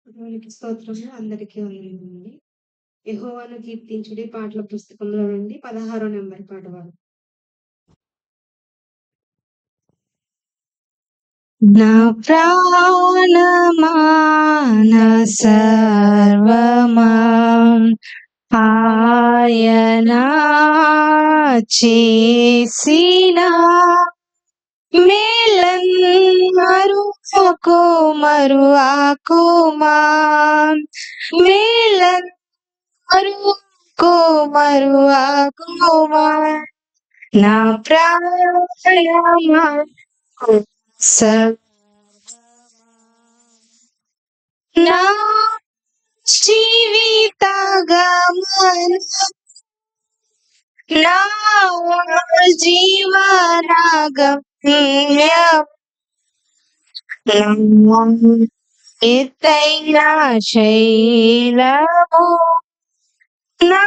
దేవునికి స్తోత్రము. అందరికీ వందనములండి. యెహోవాను కీర్తించుడి పాటల పుస్తకంలో నుండి 16 నంబర్ పాట పాడు. నా ప్రాణమా నా సర్వమా ఆయన చేసిన మేలన్నరు మరువాకుమా మేలన్నరు మరువాకుమా నా ప్రాణమా నా జీవితగమన నా జీవనగమ్యం ఎత్తైన శైలము నా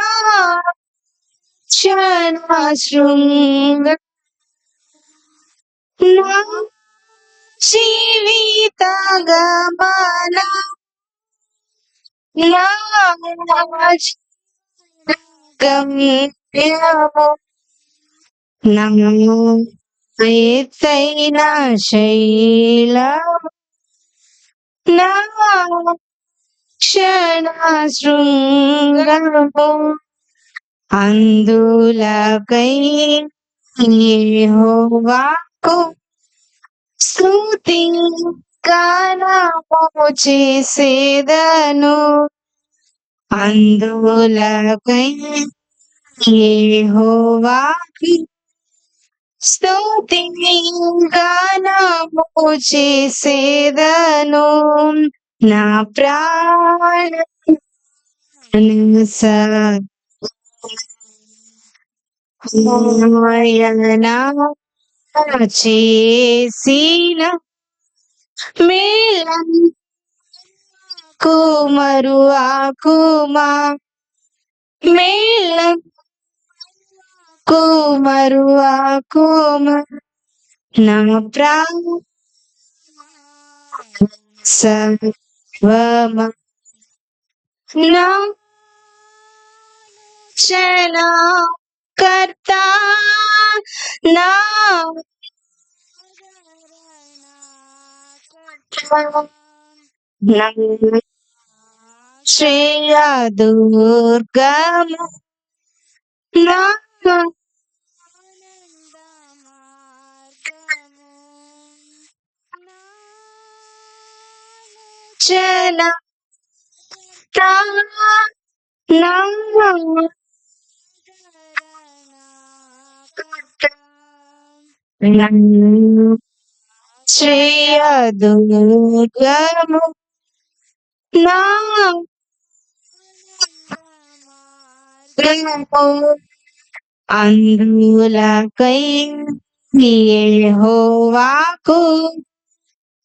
శృంగ నా జీవితగమన నా గమ్యము నా ఎత్తైన శైలము నా శృంగము అందులకై యెహోవాకు స్తుతి గానము చేసేదను అందులకై యెహోవాకు స్తుతి గానము చేసేదను నా ప్రాణ చేసిన మేలకు మరువాకుమా మేలకు మరువాకుమా నా ప్రాణ సర్వమ నా రక్షణ కర్త నా శ్రేయ దుర్గము నా చల నా శ్రేయ దుర్గము నా అందులకై యెహోవాకు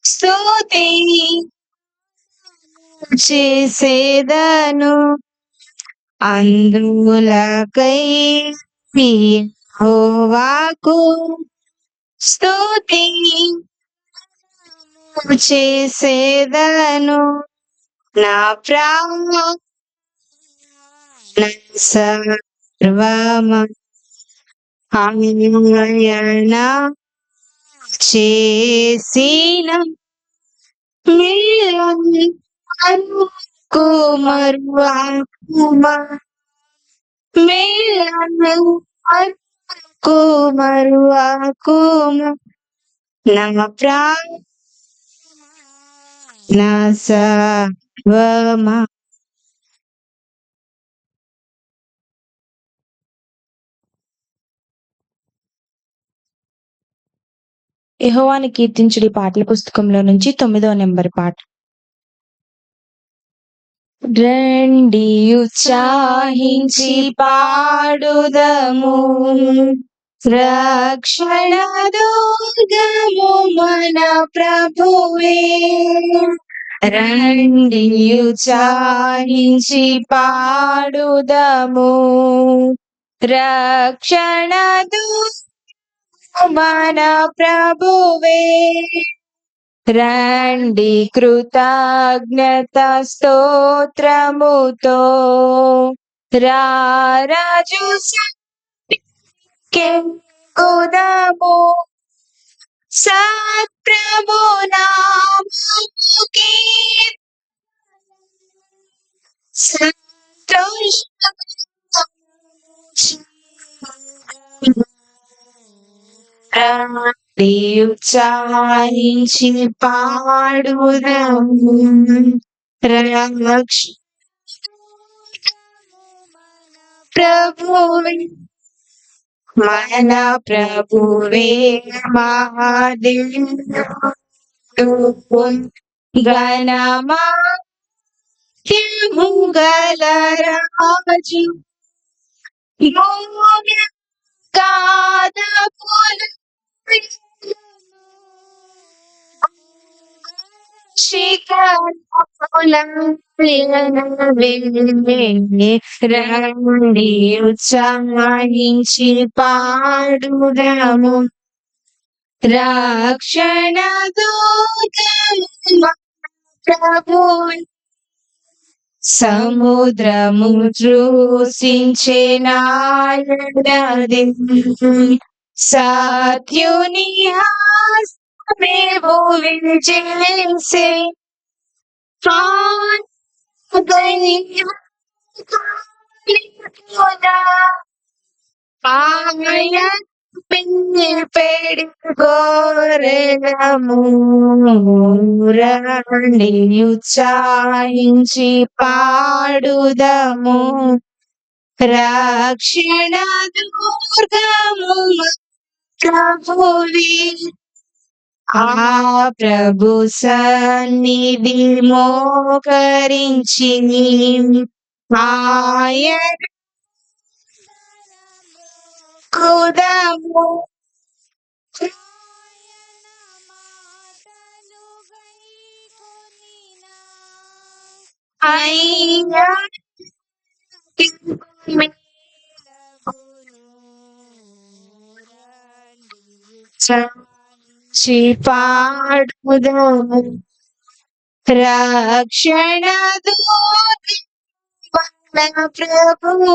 స్తుతి చేసేదను అందులకై యెహోవాకు స్తుతి చేసేదను నా ప్రాణ సర్వమ ఆయన చేసిన మేలకు మరువాకుమా మేలకు మరువాకుమా నా ప్రాణ సర్వమ యెహోవాను కీర్తించుడి పాటల పుస్తకంలో నుంచి 9వ నెంబర్ పాట. రండి ఉత్సాహించి పాడుదము రక్షణ దుర్గము మన ప్రభువే రండి ఉత్సాహించి పాడుదము రక్షణ మన ప్రభువే రండి కృతజ్ఞత స్తోత్రముతో రారాజు కుదము సత్ప్రభు నామముకి ఉత్సాహించి పాడుదము రక్ష ప్రభువే మన ప్రభువే మహాదేవుడు ఘనమాత్యము గల రాజు గాదపులు రండి ఉత్సాహించి పాడుదము రక్షణ దూతము ప్రభు సముద్రము దృశించే నాయనది సత్యుని హస్తమేవో విజేసే పెడి గోరెలము రండి ఉత్సాహించి పాడుదము రక్షణ దుర్గము ప్రభువే ఆ ప్రభు సన్నిధి మోకరించి ఆయన కుదము అయ్యా పాడుదము రక్షణ దూత ప్రభు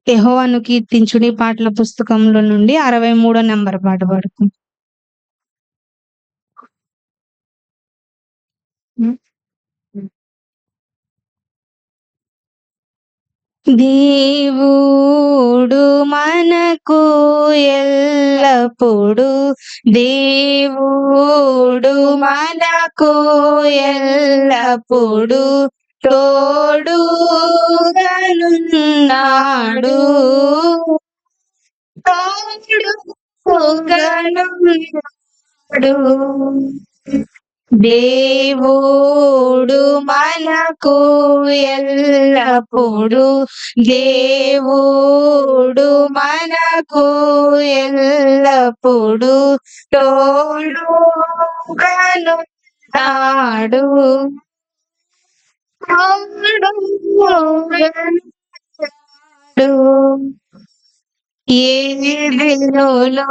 యెహోవాను కీర్తించుడి పాటల పుస్తకంలో నుండి 63 నంబర్ పాట పాడుకు. దేవుడు మనకు ఎల్లప్పుడు దేవుడు మనకు ఎల్లప్పుడు తోడుగనున్నాడు దేవుడు మనకు ఎల్లప్పుడు దేవుడు మనకు ఎల్లప్పుడు తోడుగనున్నాడు ఏ దినములో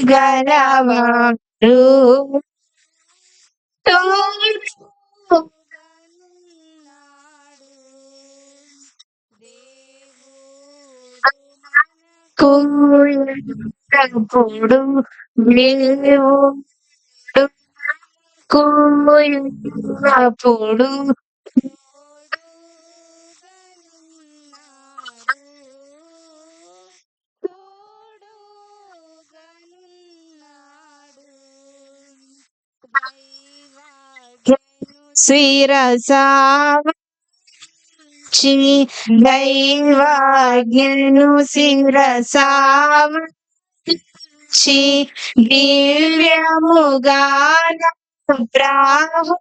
గలవారు కూడు అప్పుడు శిరసాచి దైవాజ్ఞను శిరసాచి దివ్యముగా ప్రాహు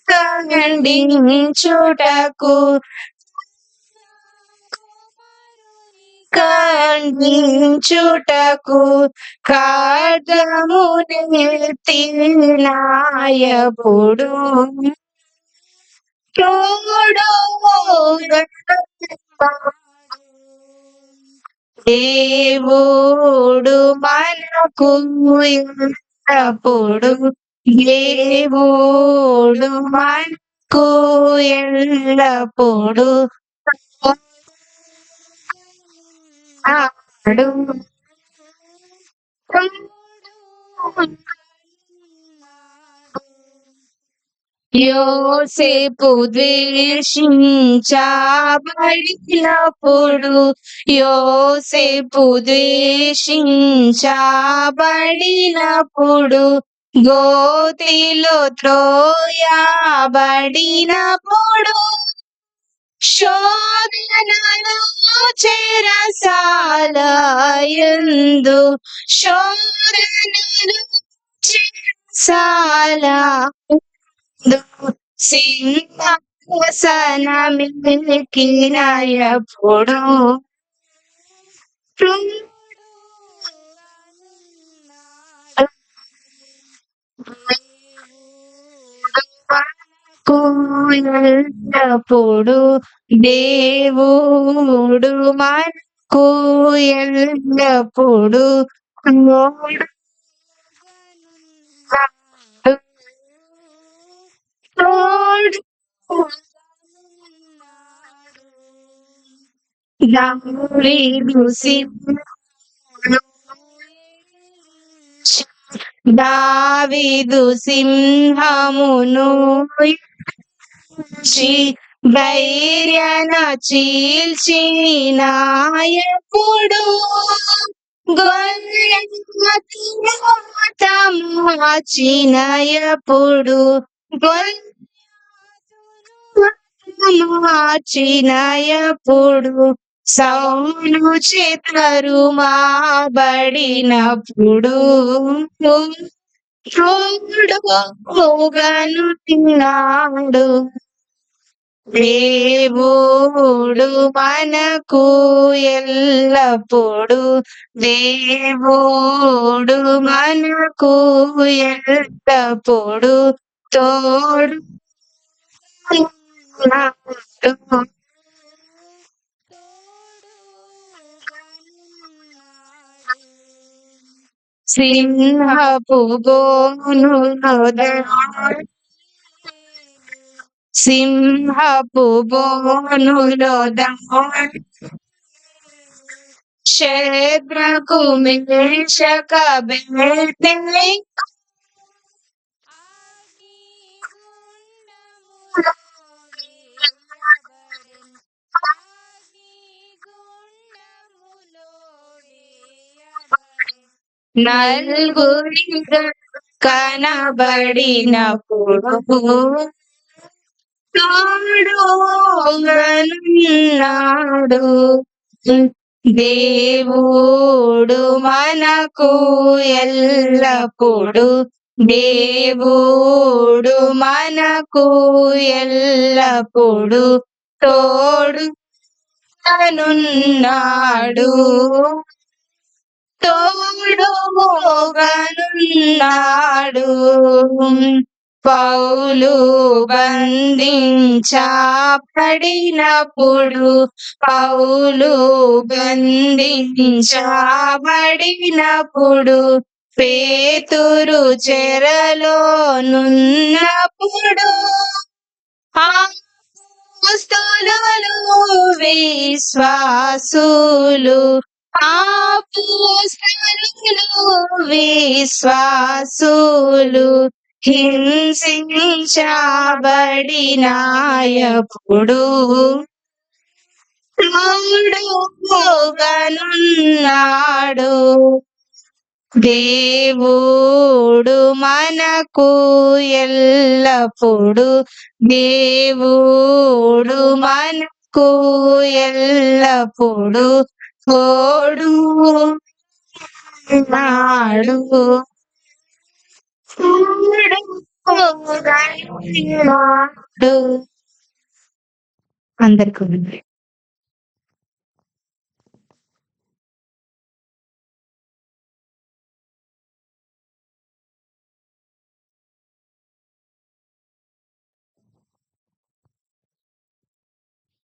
ఖండించుటకు ఖండించుటకు ఖడ్గము నెత్తినాయప్పుడు తోడు దేవుడు మనకు ఎల్లప్పుడు దేవుడు మనకు ఎల్లప్పుడు ఆడు యోసేపు ద్వేషించబడినప్పుడు యోసేపు ద్వేషించబడినప్పుడు గోతిలో త్రోయబడినప్పుడు శోధనలో చెరసాలయందు శోధనలు చెరసాల సింహాసనమెక్కినప్పుడు ఎల్లప్పుడు దేవుడు మనకు ఎల్లప్పుడు తోడు దావీదు సింహమును ధైర్యన చీల్చినాయప్పుడు మార్చినయప్పుడు మార్చినయప్పుడు సౌలు చేతరుమాబడినప్పుడు తోడుగను తిన్నాడు దేవుడు మనకు ఎల్లప్పుడు దేవుడు మనకు ఎల్లప్పుడు తోడు సింహపు బోనులో శేద్రకు మేషక బేతేనెగో నలుగురిగా కనబడినప్పుడు తోడుగనున్నాడు దేవుడు మనకు ఎల్లప్పుడు దేవుడు మనకు ఎల్లప్పుడు తోడుగనున్నాడు తోడుగనున్నాడు పౌలు బంధించబడినప్పుడు పౌలు బంధించబడినప్పుడు పేతురు చెరలో నున్నప్పుడు అపోస్తలులు విశ్వాసులు అపోస్తలులు విశ్వాసులు హింసించబడినప్పుడు తోడుగనున్నాడు దేవుడు మనకు ఎల్లప్పుడు దేవుడు మనకు ఎల్లప్పుడు తోడుగనున్నాడు అందరికీ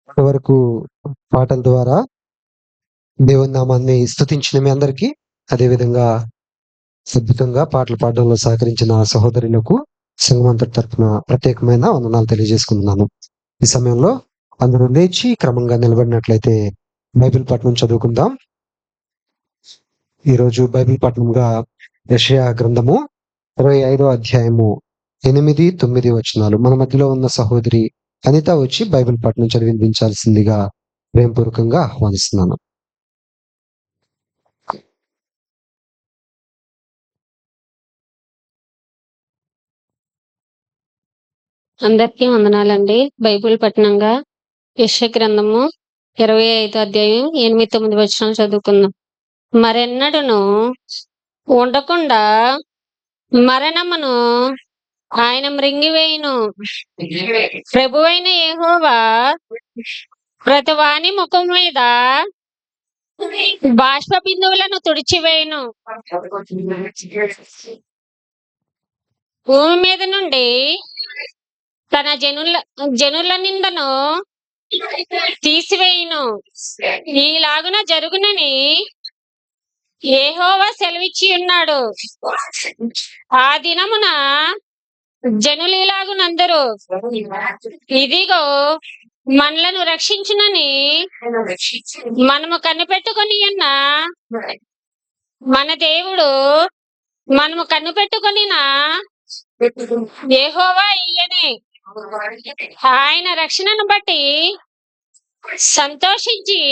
ఇప్పటివరకు పాటల ద్వారా దేవుని నామాన్ని స్తుతించిన మీ అందరికీ, అదేవిధంగా అద్భుతంగా పాటలు పాడడంలో సహకరించిన సహోదరులకు సంఘమంతటి తరపున ప్రత్యేకమైన వందనాలు తెలియజేసుకుంటున్నాను. ఈ సమయంలో అందరూ లేచి క్రమంగా నిలబడినట్లయితే బైబిల్ పఠనం చదువుకుందాం. ఈరోజు బైబిల్ పఠనంగా యెషయా గ్రంథము 25వ అధ్యాయము 8, 9 వచనాలు. మన మధ్యలో ఉన్న సహోదరి అనిత వచ్చి బైబిల్ పఠనం చదివించాల్సిందిగా ప్రేమపూర్వకంగా ఆహ్వానిస్తున్నాను. అందరికీ వందనాలండి. బైబిల్ పఠనంగా యెషయా గ్రంథము 25వ అధ్యాయం 8, 9 వచనాలు చదువుకుందాం. మరెన్నడును ఉండకుండా మరణమును ఆయన మృంగివేయును. ప్రభువైన యెహోవా ప్రతివాని ముఖం మీద బాష్ప బిందువులను తుడిచివేయును. భూమి మీద నుండి తన జనుల నిందను తీసివేయును. ఈలాగున జరుగునని యెహోవా సెలవిచ్చి ఉన్నాడు. ఆ దినమున జనులు ఇలాగునందరు, ఇదిగో మనలను రక్షించునని మనము కనిపెట్టుకొని ఉన్న మన దేవుడు, మనము కనిపెట్టుకొనిన యెహోవా ఈయనే. ఆయన రక్షణను బట్టి సంతోషించి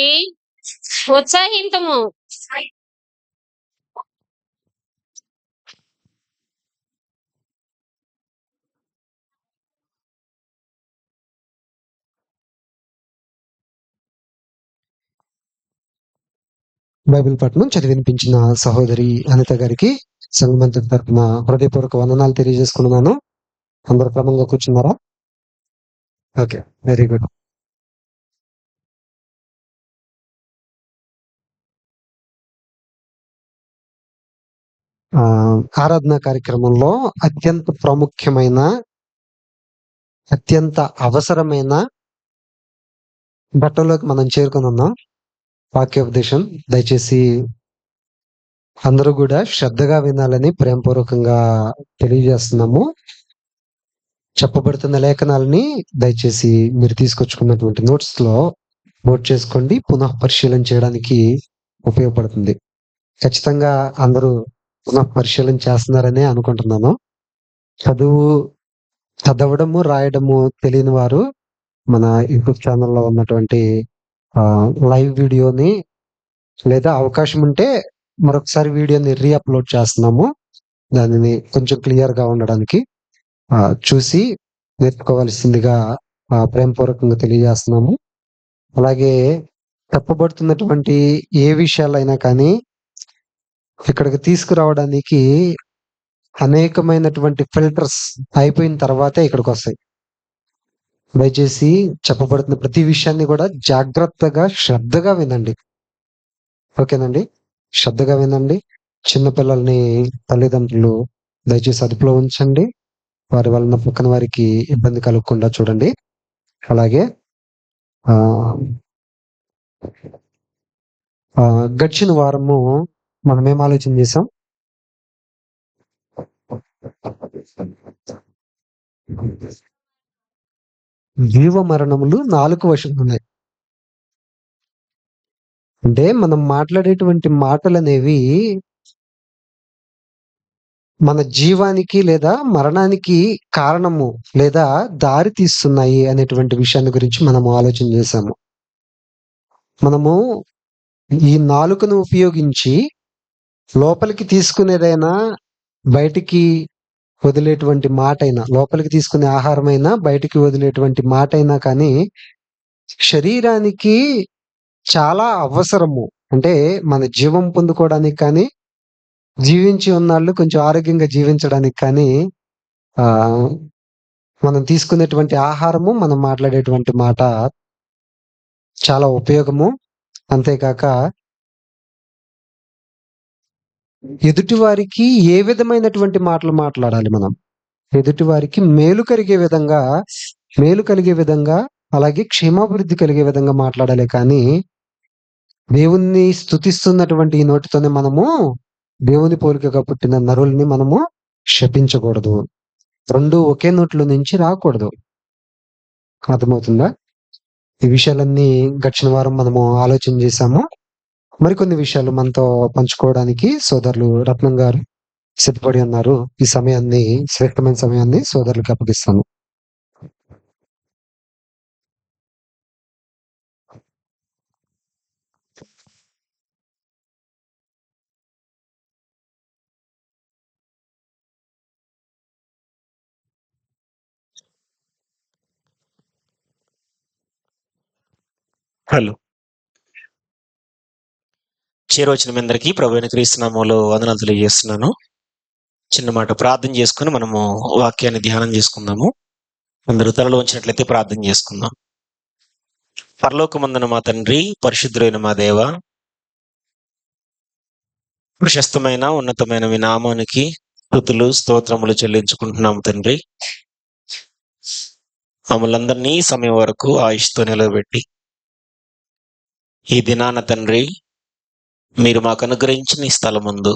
ఉత్సాహింతుము. బైబిల్ పఠనం చదివినిపించిన సహోదరి అనిత గారికి సంఘమంతటి తరపున హృదయపూర్వక వందనాలు తెలియజేసుకున్నాను. అందరూ క్రమంగా కూర్చున్నారా? Okay, very good. ఆరాధన కార్యక్రమంలో అత్యంత ప్రాముఖ్యమైన, అత్యంత అవసరమైన ఘట్టంలోకి మనం చేరుకుని ఉన్నాం. వాక్యోపదేశం దయచేసి అందరూ కూడా శ్రద్ధగా వినాలని ప్రేమపూర్వకంగా తెలియజేస్తున్నాము. చెప్పబడుతున్న లేఖనాలని దయచేసి మీరు తీసుకొచ్చుకున్నటువంటి నోట్స్ లో నోట్ చేసుకోండి. పునః పరిశీలన చేయడానికి ఉపయోగపడుతుంది. ఖచ్చితంగా అందరూ పునః పరిశీలన చేస్తున్నారనే అనుకుంటున్నాను. చదవడము రాయడము తెలియని వారు మన యూట్యూబ్ ఛానల్లో ఉన్నటువంటి లైవ్ వీడియోని, లేదా అవకాశం ఉంటే మరొకసారి వీడియోని రీఅప్లోడ్ చేస్తున్నాము. దానిని కొంచెం క్లియర్ గా ఉండడానికి చూసి నేర్చుకోవాల్సిందిగా ప్రేమపూర్వకంగా తెలియజేస్తున్నాము. అలాగే చెప్పబడుతున్నటువంటి ఏ విషయాలైనా కానీ ఇక్కడికి తీసుకురావడానికి అనేకమైనటువంటి ఫిల్టర్స్ అయిపోయిన తర్వాతే ఇక్కడికి వస్తాయి. దయచేసి చెప్పబడుతున్న ప్రతి విషయాన్ని కూడా జాగ్రత్తగా శ్రద్ధగా వినండి. ఓకేనండి, శ్రద్ధగా వినండి. చిన్నపిల్లల్ని తల్లిదండ్రులు దయచేసి అదుపులో ఉంచండి. వారి వలన పక్కన వారికి ఇబ్బంది కలగకుండా చూడండి. అలాగే గడిచిన వారము మనం ఏం ఆలోచన చేసాం? జీవ మరణములు 4 వశం ఉన్నాయి. అంటే మనం మాట్లాడేటువంటి మాటలు అనేవి మన జీవానికి లేదా మరణానికి కారణము లేదా దారి తీస్తున్నాయి అనేటువంటి విషయాన్ని గురించి మనము ఆలోచన చేశాము. మనము ఈ నాలుకను ఉపయోగించి లోపలికి తీసుకునేదైనా, బయటికి వదిలేటువంటి మాట అయినా, లోపలికి తీసుకునే ఆహారమైనా బయటికి వదిలేటువంటి మాట అయినా కానీ శరీరానికి చాలా అవసరము. అంటే మన జీవం పొందుకోవడానికి కానీ, జీవించి ఉన్నాళ్ళు కొంచెం ఆరోగ్యంగా జీవించడానికి కానీ మనం తీసుకునేటువంటి ఆహారము, మనం మాట్లాడేటువంటి మాట చాలా ఉపయోగము. అంతేకాక ఎదుటి వారికి ఏ విధమైనటువంటి మాటలు మాట్లాడాలి, మనం ఎదుటి వారికి మేలు కలిగే విధంగా అలాగే క్షేమాభివృద్ధి కలిగే విధంగా మాట్లాడాలి కానీ దేవుణ్ణి స్తుతిస్తున్నటువంటి ఈ నోటితోనే మనము దేవుని పోలికగా పుట్టిన నరుల్ని మనము శపించకూడదు. రెండు ఒకే నోట్లో నుంచి రాకూడదు. అర్థమవుతుందా? ఈ విషయాలన్నీ గడిచిన వారం మనము ఆలోచన చేశాము. మరికొన్ని విషయాలు మనతో పంచుకోవడానికి సోదరులు రత్నం గారు సిద్ధపడి ఉన్నారు. ఈ సమయాన్ని, శ్రేష్టమైన సమయాన్ని సోదరులకు అప్పగిస్తాను. హలో, చేరొచ్చిన మీ అందరికీ ప్రభువైన క్రీస్తు నామములో వందనాలు తెలియజేస్తున్నాను. చిన్న మాట ప్రార్థన చేసుకుని మనము వాక్యాన్ని ధ్యానం చేసుకుందాము. అందరూ తలలో ఉంచినట్లయితే ప్రార్థన చేసుకుందాం. పరలోకమందున మా తండ్రి, పరిశుద్ధులైన మా దేవ, ప్రశస్తమైన ఉన్నతమైన మీ నామానికి స్తుతులు స్తోత్రములు చెల్లించుకుంటున్నాము తండ్రి. మమ్మల్ని అందరినీ ఈ సమయం వరకు ఆయుష్తో నిలబెట్టి ఈ దినాన తండ్రి మీరు మాకు అనుగ్రహించిన ఈ స్థలముందు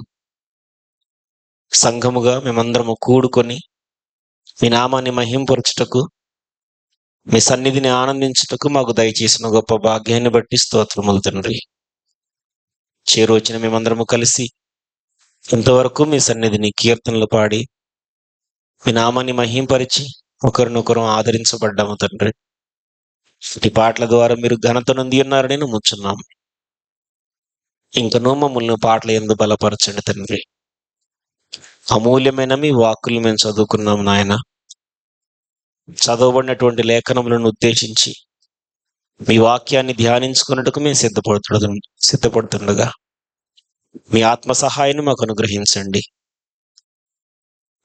సంఘముగా మేమందరము కూడుకొని మీ నామాన్ని మహింపరచుటకు, మీ సన్నిధిని ఆనందించుటకు మాకు దయచేసిన గొప్ప భాగ్యాన్ని బట్టి స్తోత్రములు తండ్రి. చేరొచ్చిన మేమందరము కలిసి ఇంతవరకు మీ సన్నిధిని కీర్తనలు పాడి మీ నామాన్ని మహింపరిచి ఒకరినొకరు ఆదరించబడ్డాము తండ్రి. ఈ పాటల ద్వారా మీరు ఘనత నొంది ఉన్నారని నమ్ముచున్నాము. ఇంకనూ మమ్మల్ని పాటలు ఎందు బలపరచండి తండ్రి. అమూల్యమైన మీ వాక్కులు మేము చదువుకున్నాం నాయన. చదవబడినటువంటి లేఖనములను ఉద్దేశించి మీ వాక్యాన్ని ధ్యానించుకున్నట్టుకు మేము సిద్ధపడుతుండగా మీ ఆత్మ సహాయాన్ని మాకు అనుగ్రహించండి.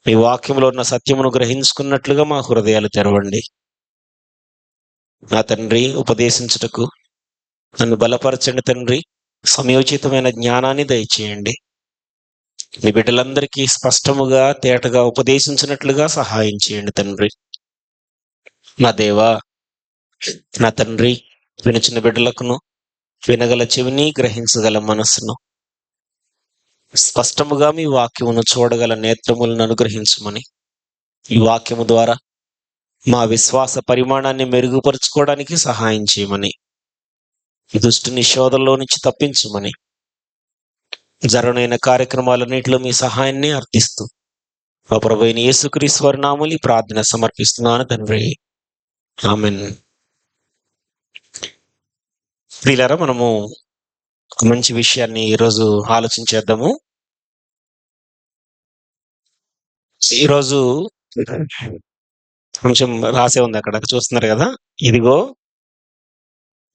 మీ వాక్యంలో ఉన్న సత్యమును గ్రహించుకున్నట్లుగా మా హృదయాలు తెరవండి. నా తండ్రి, ఉపదేశించుటకు నన్ను బలపరచండి తండ్రి. సమయోచితమైన జ్ఞానాన్ని దయచేయండి. మీ బిడ్డలందరికీ స్పష్టముగా తేటగా ఉపదేశించినట్లుగా సహాయం చేయండి తండ్రి. నా దేవా, నా తండ్రి, వినుచున్న బిడ్డలకును వినగల చెవిని, గ్రహించగల మనస్సును, స్పష్టముగా మీ వాక్యమును చూడగల నేత్రములను అనుగ్రహించమని, ఈ వాక్యము ద్వారా మా విశ్వాస పరిమాణాన్ని మెరుగుపరుచుకోవడానికి సహాయం చేయమని, దుష్టుని శోధనలో నుంచి తప్పించమని, జరగనైన కార్యక్రమాలన్నింటిలో మీ సహాయాన్ని అర్థిస్తూ మా ప్రభువైన యేసుక్రీస్తు వారి నామములో ఈ ప్రార్థన సమర్పిస్తున్నాను తండ్రి. ఆమేన్. ప్రియులారా, మనము ఒక మంచి విషయాన్ని ఈరోజు ఆలోచించేద్దాము. ఈరోజు కొంచెం రాసే ఉంది అక్కడ, చూస్తున్నారు కదా. ఇదిగో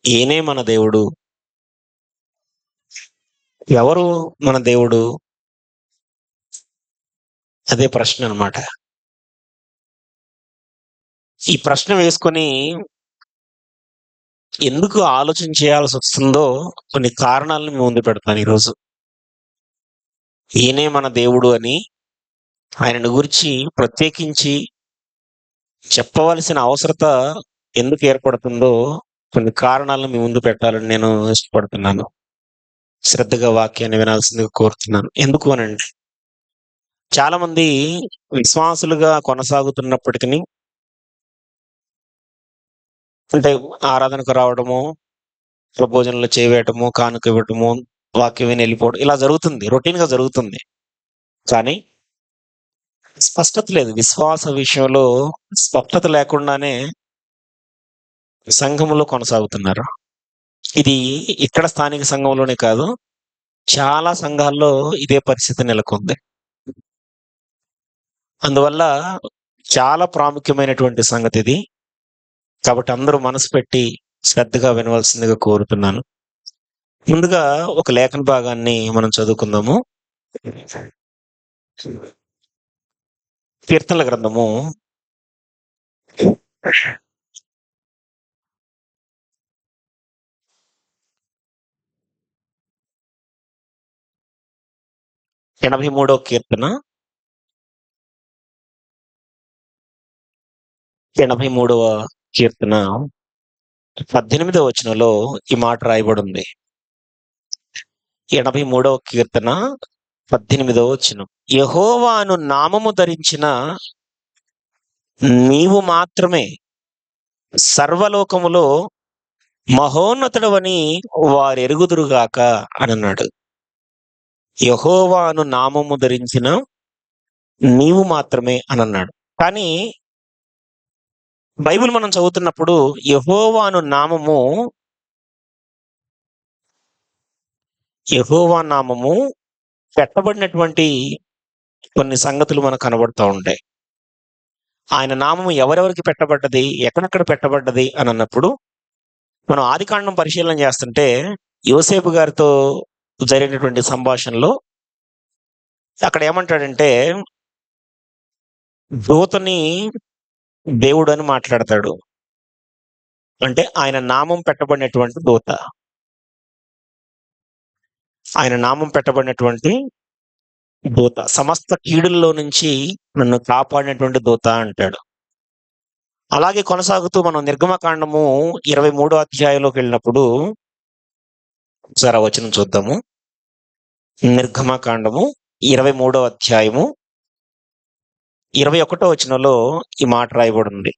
ఈయనే మన దేవుడు. ఎవరు మన దేవుడు? అదే ప్రశ్న అన్నమాట. ఈ ప్రశ్న వేసుకొని ఎందుకు ఆలోచన చేయాల్సి వస్తుందో కొన్ని కారణాలను మీ ముందు పెడతాను ఈరోజు. ఈయనే మన దేవుడు అని ఆయనను గురించి ప్రత్యేకించి చెప్పవలసిన అవసరత ఎందుకు ఏర్పడుతుందో కొన్ని కారణాలను మీ ముందు పెట్టాలని నేను ఇష్టపడుతున్నాను. శ్రద్ధగా వాక్యాన్ని వినాల్సిందిగా కోరుతున్నాను. ఎందుకు అనండి, చాలా మంది విశ్వాసులుగా కొనసాగుతున్నప్పటికీ, అంటే ఆరాధనకు రావడము, భోజనంలో చేయవేయటము, కానుక ఇవ్వటము, వాక్యం విని వెళ్ళిపోవడం, ఇలా జరుగుతుంది, రొటీన్ గా జరుగుతుంది. కానీ స్పష్టత లేదు. విశ్వాస విషయంలో స్పష్టత లేకుండానే సంఘములో కొనసాగుతున్నారు. ఇది ఇక్కడ స్థానిక సంఘంలోనే కాదు, చాలా సంఘాల్లో ఇదే పరిస్థితి నెలకొంది. అందువల్ల చాలా ప్రాముఖ్యమైనటువంటి సంగతి ఇది. కాబట్టి అందరూ మనసు పెట్టి శ్రద్ధగా వినవలసిందిగా కోరుతున్నాను. ముందుగా ఒక లేఖన భాగాన్ని మనం చదువుకుందాము. కీర్తనల గ్రంథము 83వ కీర్తన 83వ కీర్తన 18వ వచనంలో ఈ మాట రాయబడి ఉంది. 83వ కీర్తన 18వ వచనం. యెహోవాను నామము ధరించిన నీవు మాత్రమే సర్వలోకములో మహోన్నతుడవని వారెరుగుదురుగాక అని అన్నాడు. యెహోవాను నామము ధరించిన నీవు మాత్రమే అని అన్నాడు. కానీ బైబిల్ మనం చదువుతున్నప్పుడు యెహోవా నామము పెట్టబడినటువంటి కొన్ని సంగతులు మనకు కనబడుతూ ఉంటాయి. ఆయన నామము ఎవరెవరికి పెట్టబడ్డది, ఎక్కడెక్కడ పెట్టబడ్డది అని అన్నప్పుడు మనం ఆదికాండం పరిశీలన చేస్తుంటే యోసేపు గారితో జరిగినటువంటి సంభాషణలో అక్కడ ఏమంటాడంటే దూతని దేవుడు అని మాట్లాడతాడు. అంటే ఆయన నామం పెట్టబడినటువంటి దూత, ఆయన నామం పెట్టబడినటువంటి దూత, సమస్త కీడుల్లో నుంచి నన్ను కాపాడినటువంటి దూత అంటాడు. అలాగే కొనసాగుతూ మనం నిర్గమకాండము 23వ అధ్యాయంలోకి వెళ్ళినప్పుడు ఒకసారి ఆ వచనం చూద్దాము. నిర్గమకాండము 23వ అధ్యాయము 21వ వచనంలో ఈ మాట రాయబడి ఉంది.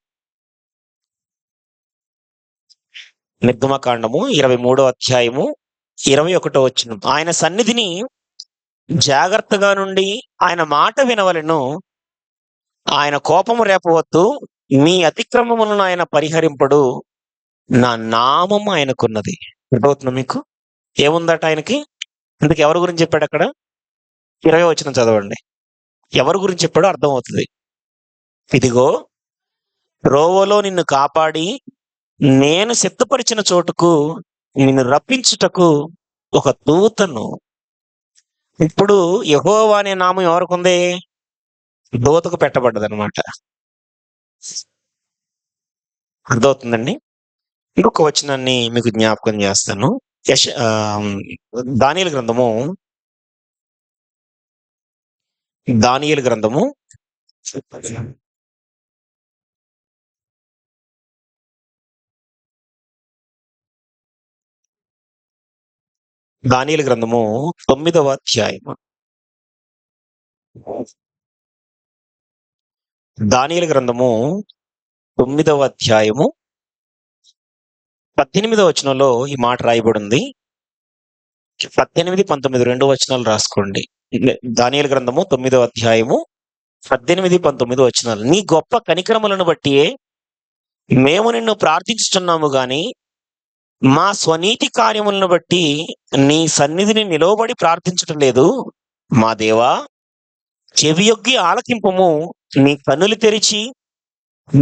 నిర్గమకాండము 23వ అధ్యాయము 21వ వచనం. ఆయన సన్నిధిని జాగ్రత్తగా నుండి ఆయన మాట వినవలెను, ఆయన కోపము రేపవద్దు, మీ అతిక్రమములను ఆయన పరిహరింపడు, నా నామము ఆయనకున్నది. అర్థమవుతుందా మీకు? ఏముందట ఆయనకి? అందుకు ఎవరి గురించి చెప్పాడు అక్కడ? 20వ వచనం చదవండి. ఎవరి గురించి చెప్పాడో అర్థమవుతుంది. ఇదిగో త్రోవలో నిన్ను కాపాడి నేను సిద్ధపరిచిన చోటుకు నిన్ను రప్పించుటకు ఒక దూతను. ఇప్పుడు యెహోవా అనే నామం ఎవరికి ఉంది? దూతకు పెట్టబడ్డది అనమాట. అర్థమవుతుందండి? ఇంకొక వచనాన్ని మీకు జ్ఞాపకం చేస్తాను. దానియేలు గ్రంథము 9వ అధ్యాయము. దానియేలు గ్రంథము 9వ అధ్యాయము 18వ వచనంలో ఈ మాట రాయబడి ఉంది. 18, 19 రెండు వచనాలు రాసుకోండి. దానియేలు గ్రంథము 9వ అధ్యాయము 18, 19 వచనాలు. నీ గొప్ప కనికరములను బట్టియే మేము నిన్ను ప్రార్థించుచున్నాము గాని మా స్వనీతి కార్యములను బట్టి నీ సన్నిధిని నిలవబడి ప్రార్థించటం లేదు. మా దేవా, చెవియొగ్గి ఆలకింపుము, నీ కన్నులు తెరిచి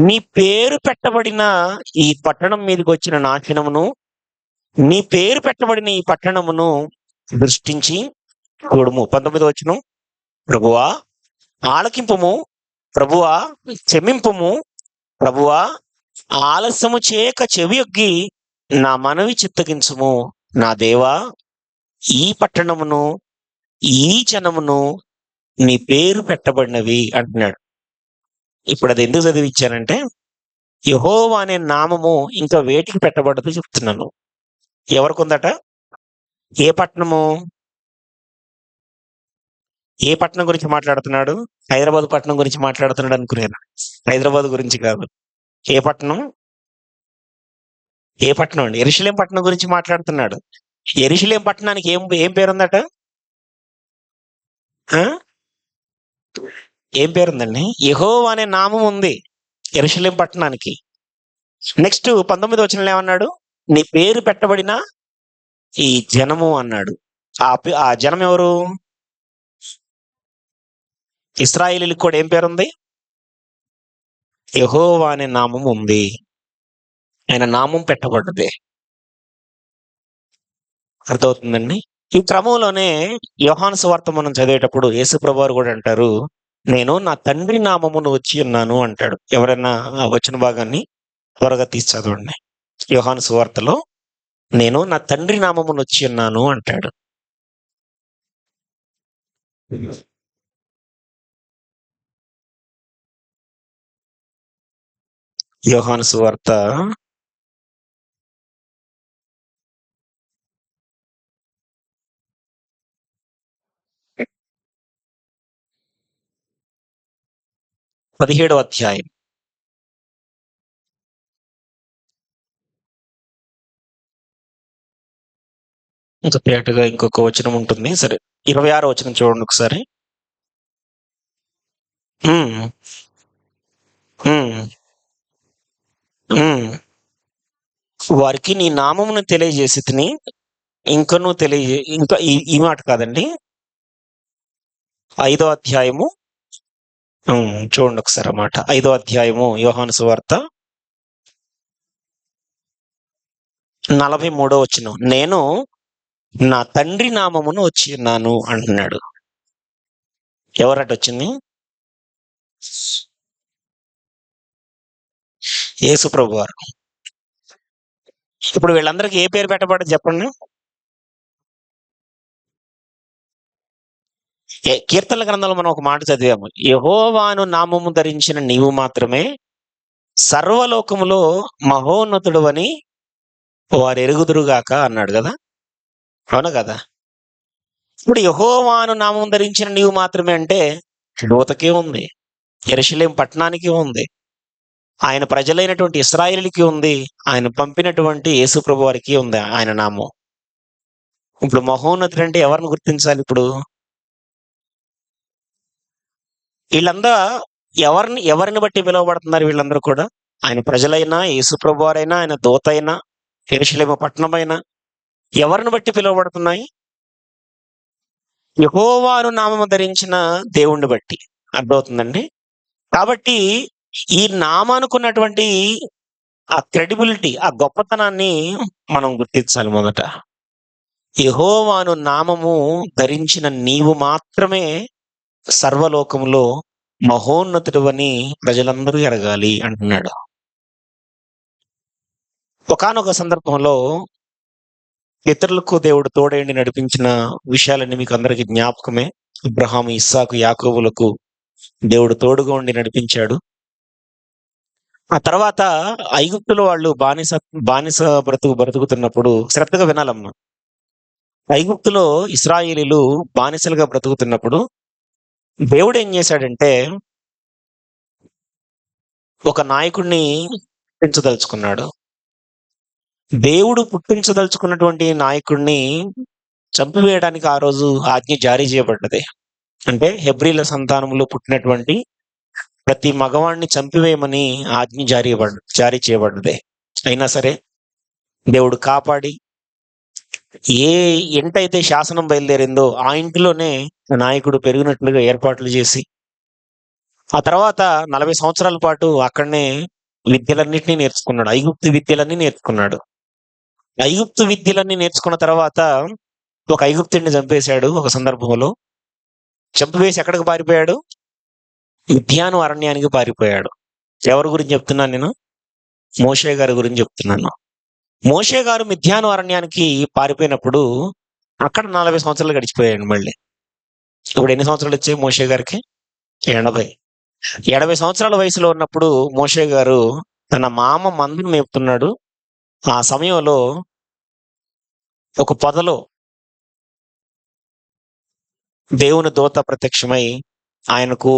నీ పేరు పెట్టబడిన ఈ పట్టణం మీదకి వచ్చిన నాశనమును, నీ పేరు పెట్టబడిన ఈ పట్టణమును దృష్టించి చూడుము. 19వ వచనం. ప్రభువా ఆలకింపుము, ప్రభువా క్షమింపుము, ప్రభువా ఆలస్యము చేయక చెవియొగ్గి నా మనవి చిత్తగించుము. నా దేవా, ఈ పట్టణమును ఈ జనమును నీ పేరు పెట్టబడినవి అంటున్నాడు. ఇప్పుడు అది ఎందుకు చదివించానంటే యెహోవా అనే నామము ఇంకా వేటికి పెట్టబడ్డదో చెప్తున్నాను. ఎవరికి ఉందట? ఏ పట్టణము? ఏ పట్టణం గురించి మాట్లాడుతున్నాడు? హైదరాబాద్ పట్టణం గురించి మాట్లాడుతున్నాడు అనుకునేది. హైదరాబాద్ గురించి కాదు. ఏ పట్టణం? ఏ పట్టణం అండి? యెరూషలేం పట్టణం గురించి మాట్లాడుతున్నాడు. యెరూషలేం పట్టణానికి ఏం ఏం పేరుందట? ఏం పేరుందండి? యెహోవా అనే నామం ఉంది యెరూషలేం పట్టణానికి. నెక్స్ట్ 19వ వచనంలో ఏమన్నాడు? నీ పేరు పెట్టబడిన ఈ జనము అన్నాడు. ఆ జనం ఎవరు? ఇశ్రాయేలీయులకు కూడా ఏం పేరుంది? యెహోవా అనే నామం ఉంది. ఆయన నామం పెట్టబడ్డది. అర్థమవుతుందండి? ఈ క్రమంలోనే యోహాను సువార్త మనం చదివేటప్పుడు యేసుప్రభు వారు కూడా అంటారు, నేను నా తండ్రి నామమును వచ్చి ఉన్నాను అంటాడు. ఎవరైనా ఆ వచన భాగాన్ని త్వరగా తీసి చదవండి. యోహాను సువార్తలో నేను నా తండ్రి నామమును వచ్చి ఉన్నాను అంటాడు. యోహాను సువార్త 17వ అధ్యాయం. ఇంకా తేటగా ఇంకొక వచనం ఉంటుంది. సరే, 26వ వచనం చూడండి ఒకసారి. ఉమ్, ఉమ్, ఉమ్. వారికి నీ నామమును తెలియజేసి తిని ఇంకనూ ఇంకా ఈ మాట కాదండి, 5వ అధ్యాయము. చూడండి ఒకసారి ఆ మాట. 5వ అధ్యాయము యోహాను సువార్త 43వ వచనం. నేను నా తండ్రి నామమును వచ్చి ఉన్నాను అంటున్నాడు. ఎవరట వచ్చింది? యేసు ప్రభు వారు. ఇప్పుడు వీళ్ళందరికీ ఏ పేరు పెట్టబడ్డది చెప్పండి? కీర్తనల గ్రంథంలో మనం ఒక మాట చదివాము. యెహోవాను నామము ధరించిన నీవు మాత్రమే సర్వలోకములో మహోన్నతుడు అని వారు ఎరుగుదురుగాక అన్నాడు కదా. అవును కదా? ఇప్పుడు యెహోవాను నామం ధరించిన నీవు మాత్రమే అంటే దూతకే ఉంది, యెరూషలేము పట్టణానికి ఉంది, ఆయన ప్రజలైనటువంటి ఇశ్రాయేలుకి ఉంది, ఆయన పంపినటువంటి యేసు ప్రభు వారికి ఉంది ఆయన నామం. ఇప్పుడు మహోన్నతుడు అంటే ఎవరిని గుర్తించాలి? ఇప్పుడు వీళ్ళంతా ఎవరిని బట్టి పిలువబడుతున్నారు? వీళ్ళందరూ కూడా ఆయన ప్రజలైనా, యేసు ప్రభు వారైనా, ఆయన దూత అయినా, యెరూషలేము పట్టణమైనా ఎవరిని బట్టి పిలువబడుతున్నాయి? యెహోవాను నామము ధరించిన దేవుణ్ణి బట్టి. అర్థమవుతుందండి? కాబట్టి ఈ నామానుకున్నటువంటి ఆ క్రెడిబిలిటీ, ఆ గొప్పతనాన్ని మనం గుర్తించాలి. మొదట యెహోవాను నామము ధరించిన నీవు మాత్రమే సర్వలోకములో మహోన్నతుడవని ప్రజలందరూ ఎరగాలి అంటున్నాడు. ఒకానొక సందర్భంలో ఇతరులకు దేవుడు తోడేండి నడిపించిన విషయాలన్నీ మీకు అందరికీ జ్ఞాపకమే. అబ్రహాము, ఇస్సాకు, యాకోబులకు దేవుడు తోడుగా ఉండి నడిపించాడు. ఆ తర్వాత ఐగుప్తులో వాళ్ళు బానిస బ్రతుకుతున్నప్పుడు శ్రద్ధగా వినాలమ్మా. ఐగుప్తులో ఇశ్రాయేలీలు బానిసలుగా బ్రతుకుతున్నప్పుడు దేవుడు ఏం చేశాడంటే ఒక నాయకుడిని పుట్టించదలుచుకున్నాడు. దేవుడు పుట్టించదలుచుకున్నటువంటి నాయకుడిని చంపివేయడానికి ఆ రోజు ఆజ్ఞ జారీ చేయబడ్డది. అంటే హెబ్రీల సంతానంలో పుట్టినటువంటి ప్రతి మగవాణ్ణి చంపివేయమని ఆజ్ఞ జారీ చేయబడ్డది. అయినా సరే దేవుడు కాపాడి ఏ ఇంటైతే శాసనం బయలుదేరిందో ఆ ఇంటిలోనే నాయకుడు పెరిగినట్లుగా ఏర్పాట్లు చేసి ఆ తర్వాత 40 సంవత్సరాల పాటు అక్కడనే విద్యలన్నింటినీ నేర్చుకున్నాడు. ఐగుప్తు విద్యలన్నీ నేర్చుకున్నాడు. ఐగుప్తు విద్యలన్నీ నేర్చుకున్న తర్వాత ఒక ఐగుప్తుడిని చంపేశాడు. ఒక సందర్భంలో చంపివేసి ఎక్కడికి పారిపోయాడు? మిద్యాను అరణ్యానికి పారిపోయాడు. ఎవరి గురించి చెప్తున్నాను నేను? మోషే గారి గురించి చెప్తున్నాను. మోషే గారు మిద్యాను అరణ్యానికి పారిపోయినప్పుడు అక్కడ 40 సంవత్సరాలు గడిచిపోయాడు. మళ్ళీ ఇప్పుడు ఎన్ని సంవత్సరాలు వచ్చాయి మోషే గారికి? 80 సంవత్సరాల వయసులో ఉన్నప్పుడు మోషే గారు తన మామ మందును మేపుతున్నాడు. ఆ సమయంలో ఒక పొదలో దేవుని దూత ప్రత్యక్షమై ఆయనకు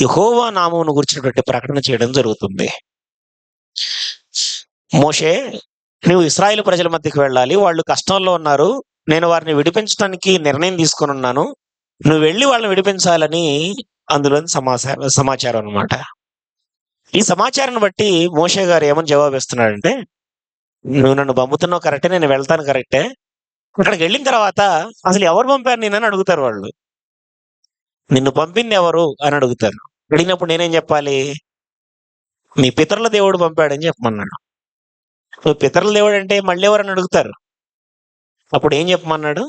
యెహోవా నామమును గురించినటువంటి ప్రకటన చేయడం జరుగుతుంది. మోషే, నువ్వు ఇశ్రాయేలు ప్రజల మధ్యకి వెళ్ళాలి, వాళ్ళు కష్టంలో ఉన్నారు, నేను వారిని విడిపించడానికి నిర్ణయం తీసుకొని ఉన్నాను, నువ్వు వెళ్ళి వాళ్ళని విడిపించాలని అందులోని సమాచారం అన్నమాట. ఈ సమాచారాన్ని బట్టి మోషే గారు ఏమని జవాబు ఇస్తున్నాడంటే, నువ్వు నన్ను పంపుతున్నావు కరెక్టే, నేను వెళ్తాను కరెక్టే, అక్కడికి వెళ్ళిన తర్వాత అసలు ఎవరు పంపారు నేనని అడుగుతారు వాళ్ళు. నిన్ను పంపింది ఎవరు అని అడుగుతారు. అడిగినప్పుడు నేనేం చెప్పాలి? మీ పితరుల దేవుడు పంపాడని చెప్పమన్నాడు. నువ్వు పితరుల దేవుడు అంటే మళ్ళీ ఎవరని అడుగుతారు. అప్పుడు ఏం చెప్పమన్నాడు?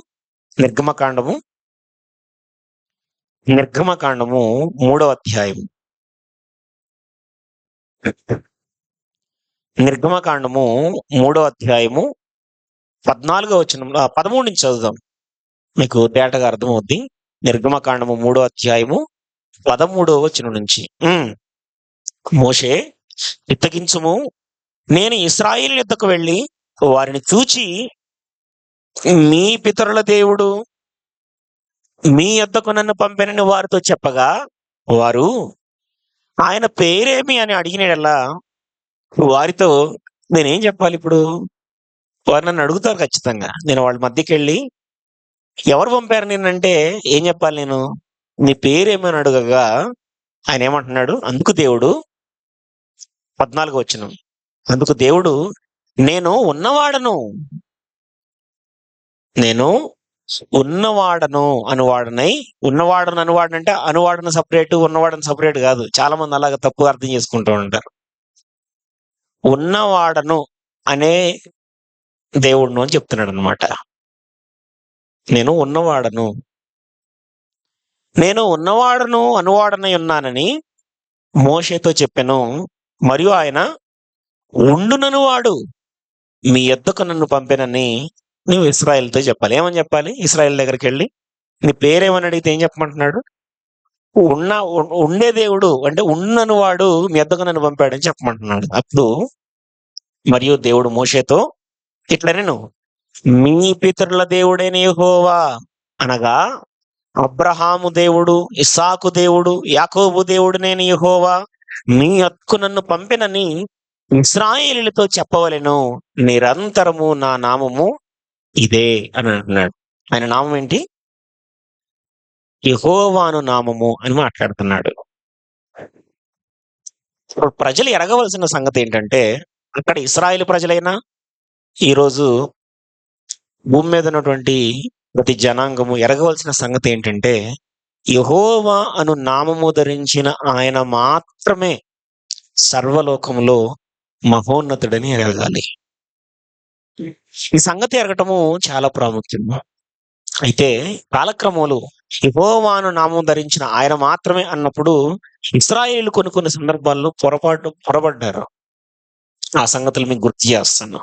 నిర్గమకాండము 3వ అధ్యాయం. నిర్గమకాండము 3వ అధ్యాయము 14వ వచనం 13 నుంచి చదువుదాం, మీకు తేటగా అర్థమవుద్ది. నిర్గమకాండము 3వ అధ్యాయము 13వ వచనం నుంచి. మోషే, చిత్తగించుము, నేను ఇశ్రాయేలు యొద్దకు వెళ్ళి వారిని చూచి మీ పితరుల దేవుడు మీ యొద్దకు నన్ను పంపెనని వారితో చెప్పగా వారు ఆయన పేరేమి అని అడిగినలా వారితో నేనేం చెప్పాలి ఇప్పుడు? వారు నన్ను అడుగుతారు ఖచ్చితంగా. నేను వాళ్ళ మధ్యకెళ్ళి ఎవరు పంపారు నిన్నంటే ఏం చెప్పాలి నేను? నీ పేరేమని అడగగా ఆయన ఏమంటున్నాడు? అందుకు దేవుడు 14వ వచనం. అందుకు దేవుడు నేను ఉన్నవాడను అనువాడనంటే అనువాడను సపరేట్, ఉన్నవాడను సపరేట్ కాదు. చాలా మంది అలాగ తప్పు అర్థం చేసుకుంటూ ఉంటారు. ఉన్నవాడను అనే దేవుడును అని చెప్తున్నాడు అనమాట. నేను ఉన్నవాడను అనువాడనై ఉన్నానని మోషేతో చెప్పాను. మరియు ఆయన ఉండుననువాడు మీ యొద్దకు నన్ను పంపెనని నువ్వు ఇశ్రాయేలుతో చెప్పాలి. ఏమని చెప్పాలి? ఇశ్రాయేలు దగ్గరికి వెళ్ళి నీ పేరేమని అడిగితే ఏం చెప్పమంటున్నాడు? ఉండే దేవుడు అంటే ఉన్నను వాడు మీ యొద్దకు నన్ను పంపాడని చెప్పమంటున్నాడు. అప్పుడు మరియు దేవుడు మోషేతో ఇట్లా నేను మీ పితరుల దేవుడైన యెహోవా అనగా అబ్రహాము దేవుడు, ఇస్సాకు దేవుడు, యాకోబు దేవుడు నేను యెహోవా మీ యొద్దకు నన్ను పంపినని ఇశ్రాయేలీయులతో చెప్పవలెను. నిరంతరము నా నామము ఇదే అని అంటున్నాడు. ఆయన నామం ఏంటి? యెహోవాను నామము అని మాట్లాడుతున్నాడు. ఇప్పుడు ప్రజలు ఎరగవలసిన సంగతి ఏంటంటే, అక్కడ ఇశ్రాయేలు ప్రజలైనా ఈరోజు భూమి మీద ఉన్నటువంటి ప్రతి జనాంగము ఎరగవలసిన సంగతి ఏంటంటే, యెహోవా అను నామము ధరించిన ఆయన మాత్రమే సర్వలోకములో మహోన్నతుడని ఎరగాలి. ఈ సంగతి ఎరగటము చాలా ప్రాముఖ్యం. అయితే కాలక్రమంలో యెహోవాను నామం ధరించిన ఆయన మాత్రమే అన్నప్పుడు ఇశ్రాయేలు కొన్ని సందర్భాల్లో పొరపడ్డారు. ఆ సంగతులు మీకు గుర్తు చేస్తాను.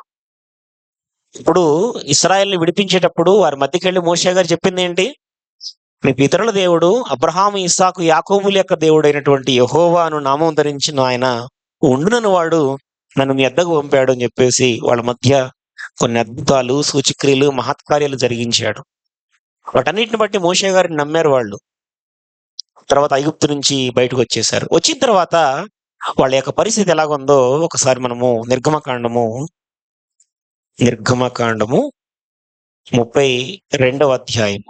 ఇప్పుడు ఇశ్రాయేల్ని విడిపించేటప్పుడు వారి మధ్యకి వెళ్ళి మోషే గారు చెప్పింది ఏంటి? మీ పితరుల దేవుడు అబ్రహాము, ఇస్సాకు, యాకోబుల యొక్క దేవుడు అయినటువంటి యెహోవాను నామం ధరించిన ఆయన ఉండునని వాడు నన్ను మీ యొద్దకు పంపాడు అని చెప్పేసి వాళ్ళ మధ్య కొన్ని అద్భుతాలు, సూచక్రియలు, మహత్కార్యాలు జరిగించాడు. వాటన్నిటిని బట్టి మోషే గారిని నమ్మారు వాళ్ళు. తర్వాత ఐగుప్తు నుంచి బయటకు వచ్చేసారు. వచ్చిన తర్వాత వాళ్ళ యొక్క పరిస్థితి ఎలాగుందో ఒకసారి మనము నిర్గమకాండము 32వ అధ్యాయం.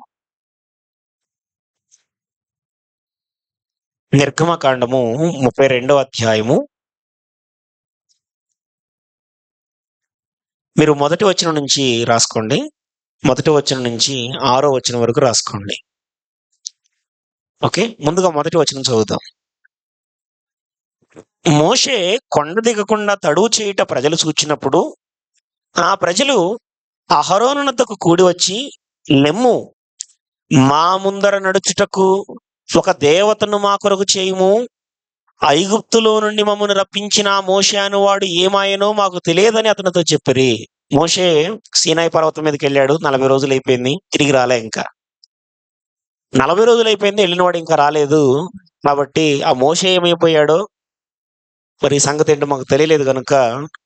నిర్గమకాండము 32వ అధ్యాయము మీరు మొదటి వచనం నుంచి రాసుకోండి. మొదటి వచనం నుంచి 6వ వచనం వరకు రాసుకోండి. ఓకే, ముందుగా మొదటి వచనం చదువుదాం. మోషే కొండ దిగకుండా తడువు చేయుట ప్రజలు చూచినప్పుడు ఆ ప్రజలు అహరోను వద్దకు కూడి వచ్చి, లెమ్ము, మా ముందర నడుచుటకు ఒక దేవతను మా కొరకు చేయుము. ఐగుప్తులో నుండి మమ్మను రప్పించిన మోషే అనువాడు ఏమాయనో మాకు తెలియదని అతనితో చెప్పిరి. మోషే సీనాయి పర్వతం మీదకి వెళ్ళాడు. 40 రోజులు అయిపోయింది, తిరిగి రాలే. ఇంకా 40 రోజులు అయిపోయింది, వెళ్ళినవాడు ఇంకా రాలేదు. కాబట్టి ఆ మోషే ఏమైపోయాడో మరి ఈ సంగతి ఏంటో మాకు తెలియలేదు కనుక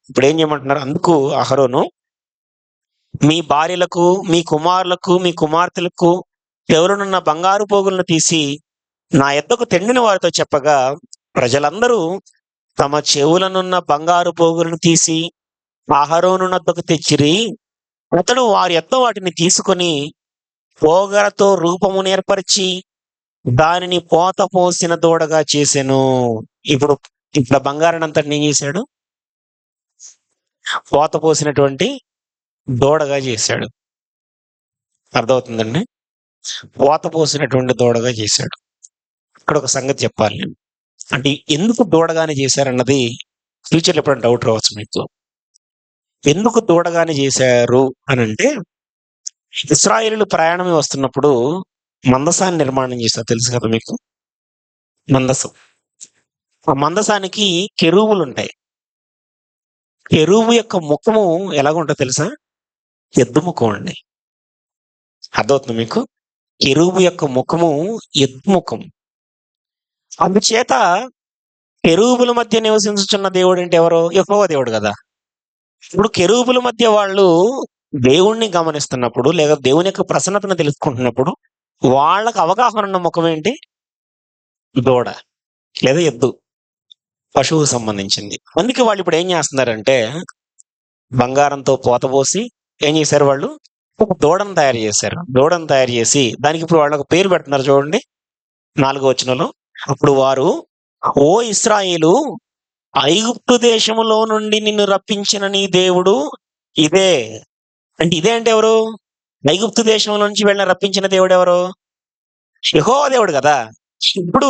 ఇప్పుడు ఏం చేయమంటున్నారు? అందుకు అహరోను మీ భార్యలకు, మీ కుమారులకు, మీ కుమార్తెలకు ఎవరునున్న బంగారు పోగులను తీసి నా యొద్దకు తెండిన వారితో చెప్పగా, ప్రజలందరూ తమ చెవులనున్న బంగారు పోగులను తీసి అహరోను వద్దకు తెచ్చిరి. అతడు వారి యొద్ద వాటిని తీసుకొని పోగలతో రూపమును ఏర్పరిచి దానిని పోత పోసిన దూడగా చేసెను. ఇప్పుడు బంగారాన్ని అంతటిని ఏం చేశాడు? పోత పోసినటువంటి దూడగా చేశాడు. అర్థమవుతుందండి? పోత పోసినటువంటి దూడగా చేశాడు. ఇక్కడ ఒక సంగతి చెప్పాలి నేను. అంటే ఎందుకు దూడగానే చేశారన్నది ఫ్యూచర్లో ఎప్పుడైనా డౌట్ రావచ్చు మీకు. ఎందుకు దూడగానే చేశారు అని అంటే, ఇశ్రాయేలీయులు ప్రయాణమే వస్తున్నప్పుడు మందసాన్ని నిర్మాణం చేస్తారు. తెలుసు కదా మీకు మందసం. ఆ మందసానికి కెరూబులు ఉంటాయి. కెరూబు యొక్క ముఖము ఎలాగుంటుందో తెలుసా? ఎద్దు ముఖం అండి. అర్థమవుతుంది మీకు? కెరూబు యొక్క ముఖము ఎద్దు ముఖం. అందుచేత కెరూబుల మధ్య నివసించుచున్న దేవుడు అంటే ఎవరు? యెహోవా దేవుడు కదా. ఇప్పుడు కెరూబుల మధ్య వాళ్ళు దేవుణ్ణి గమనిస్తున్నప్పుడు, లేదా దేవుని యొక్క ప్రసన్నతను తెలుసుకుంటున్నప్పుడు వాళ్ళకు అవగాహన ఉన్న ముఖం ఏంటి? దూడ లేదా ఎద్దు. పశువుకు సంబంధించింది. అందుకే వాళ్ళు ఇప్పుడు ఏం చేస్తున్నారంటే బంగారంతో పోత పోసి ఏం చేశారు వాళ్ళు, ఒక దూడను తయారు చేశారు. దూడను తయారు చేసి దానికి ఇప్పుడు వాళ్ళు ఒక పేరు పెడుతున్నారు చూడండి 4వ వచనంలో. అప్పుడు వారు, ఓ ఇశ్రాయేలు, ఐగుప్తు దేశములో నుండి నిన్ను రప్పించిన నీ దేవుడు ఇదే. అంటే ఇదే అంటే ఎవరు? ఐగుప్తు దేశం నుంచి వెళ్ళిన రప్పించిన దేవుడు ఎవరు? యెహోవా దేవుడు కదా. ఇప్పుడు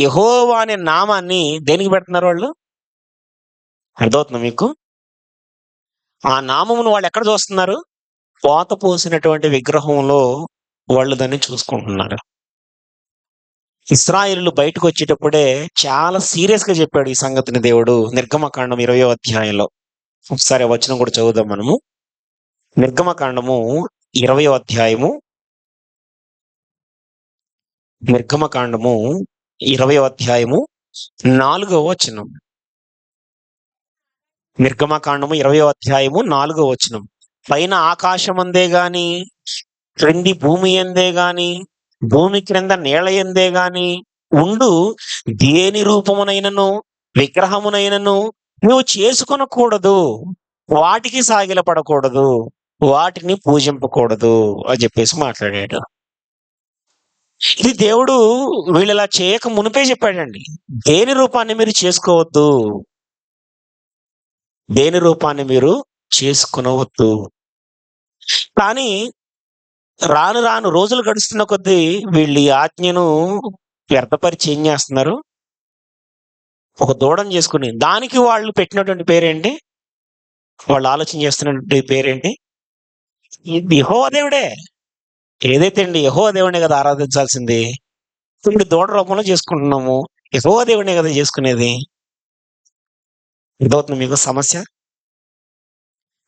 యెహోవా అనే నామాన్ని దేనికి పెడుతున్నారు వాళ్ళు? అర్థమవుతుందా మీకు? ఆ నామమును వాళ్ళు ఎక్కడ చూస్తున్నారు? పోత పోసినటువంటి విగ్రహంలో వాళ్ళు దాన్ని చూసుకుంటున్నారు. ఇశ్రాయేలీయులు బయటకు వచ్చేటప్పుడే చాలా సీరియస్ గా చెప్పాడు ఈ సంగతిని దేవుడు. నిర్గమకాండం 20వ అధ్యాయంలో ఒకసారి ఆ వచనం కూడా చదువుదాం మనము. నిర్గమకాండము 20వ అధ్యాయము, నిర్గమకాండము 20వ అధ్యాయము 4వ వచనం. నిర్గమకాండము 20వ అధ్యాయము 4వ వచనం. పైన ఆకాశమందే గాని, క్రింది భూమి ఎందే గాని, భూమి క్రింద నేల ఎందే గాని ఉండు దేని రూపమునైనను విగ్రహమునైనను నువ్వు చేసుకొనకూడదు, వాటికి సాగిలపడకూడదు, వాటిని పూజింపకూడదు అని చెప్పేసి మాట్లాడాడు. ఇది దేవుడు వీళ్ళు ఇలా చేయక మునిపే చెప్పాడండి. దేని రూపాన్ని మీరు చేసుకోవద్దు, దేని రూపాన్ని మీరు చేసుకునవద్దు. కానీ రాను రాను రోజులు గడుస్తున్న కొద్దీ వీళ్ళు ఈ ఆజ్ఞను వ్యర్థపరిచి ఏం చేస్తున్నారు? ఒక దూడను చేసుకుని దానికి వాళ్ళు పెట్టినటువంటి పేరేంటి? వాళ్ళు ఆలోచన చేస్తున్నటువంటి పేరేంటి? ఇది యెహోవా దేవుడే. ఏదైతే అండి యెహోవా దేవుడే కదా ఆరాధించాల్సింది. ఇప్పుడు దూడ రూపంలో చేసుకుంటున్నాము. యెహోవా దేవుడే కదా చేసుకునేది. ఇదవుతుంది మీకు సమస్య.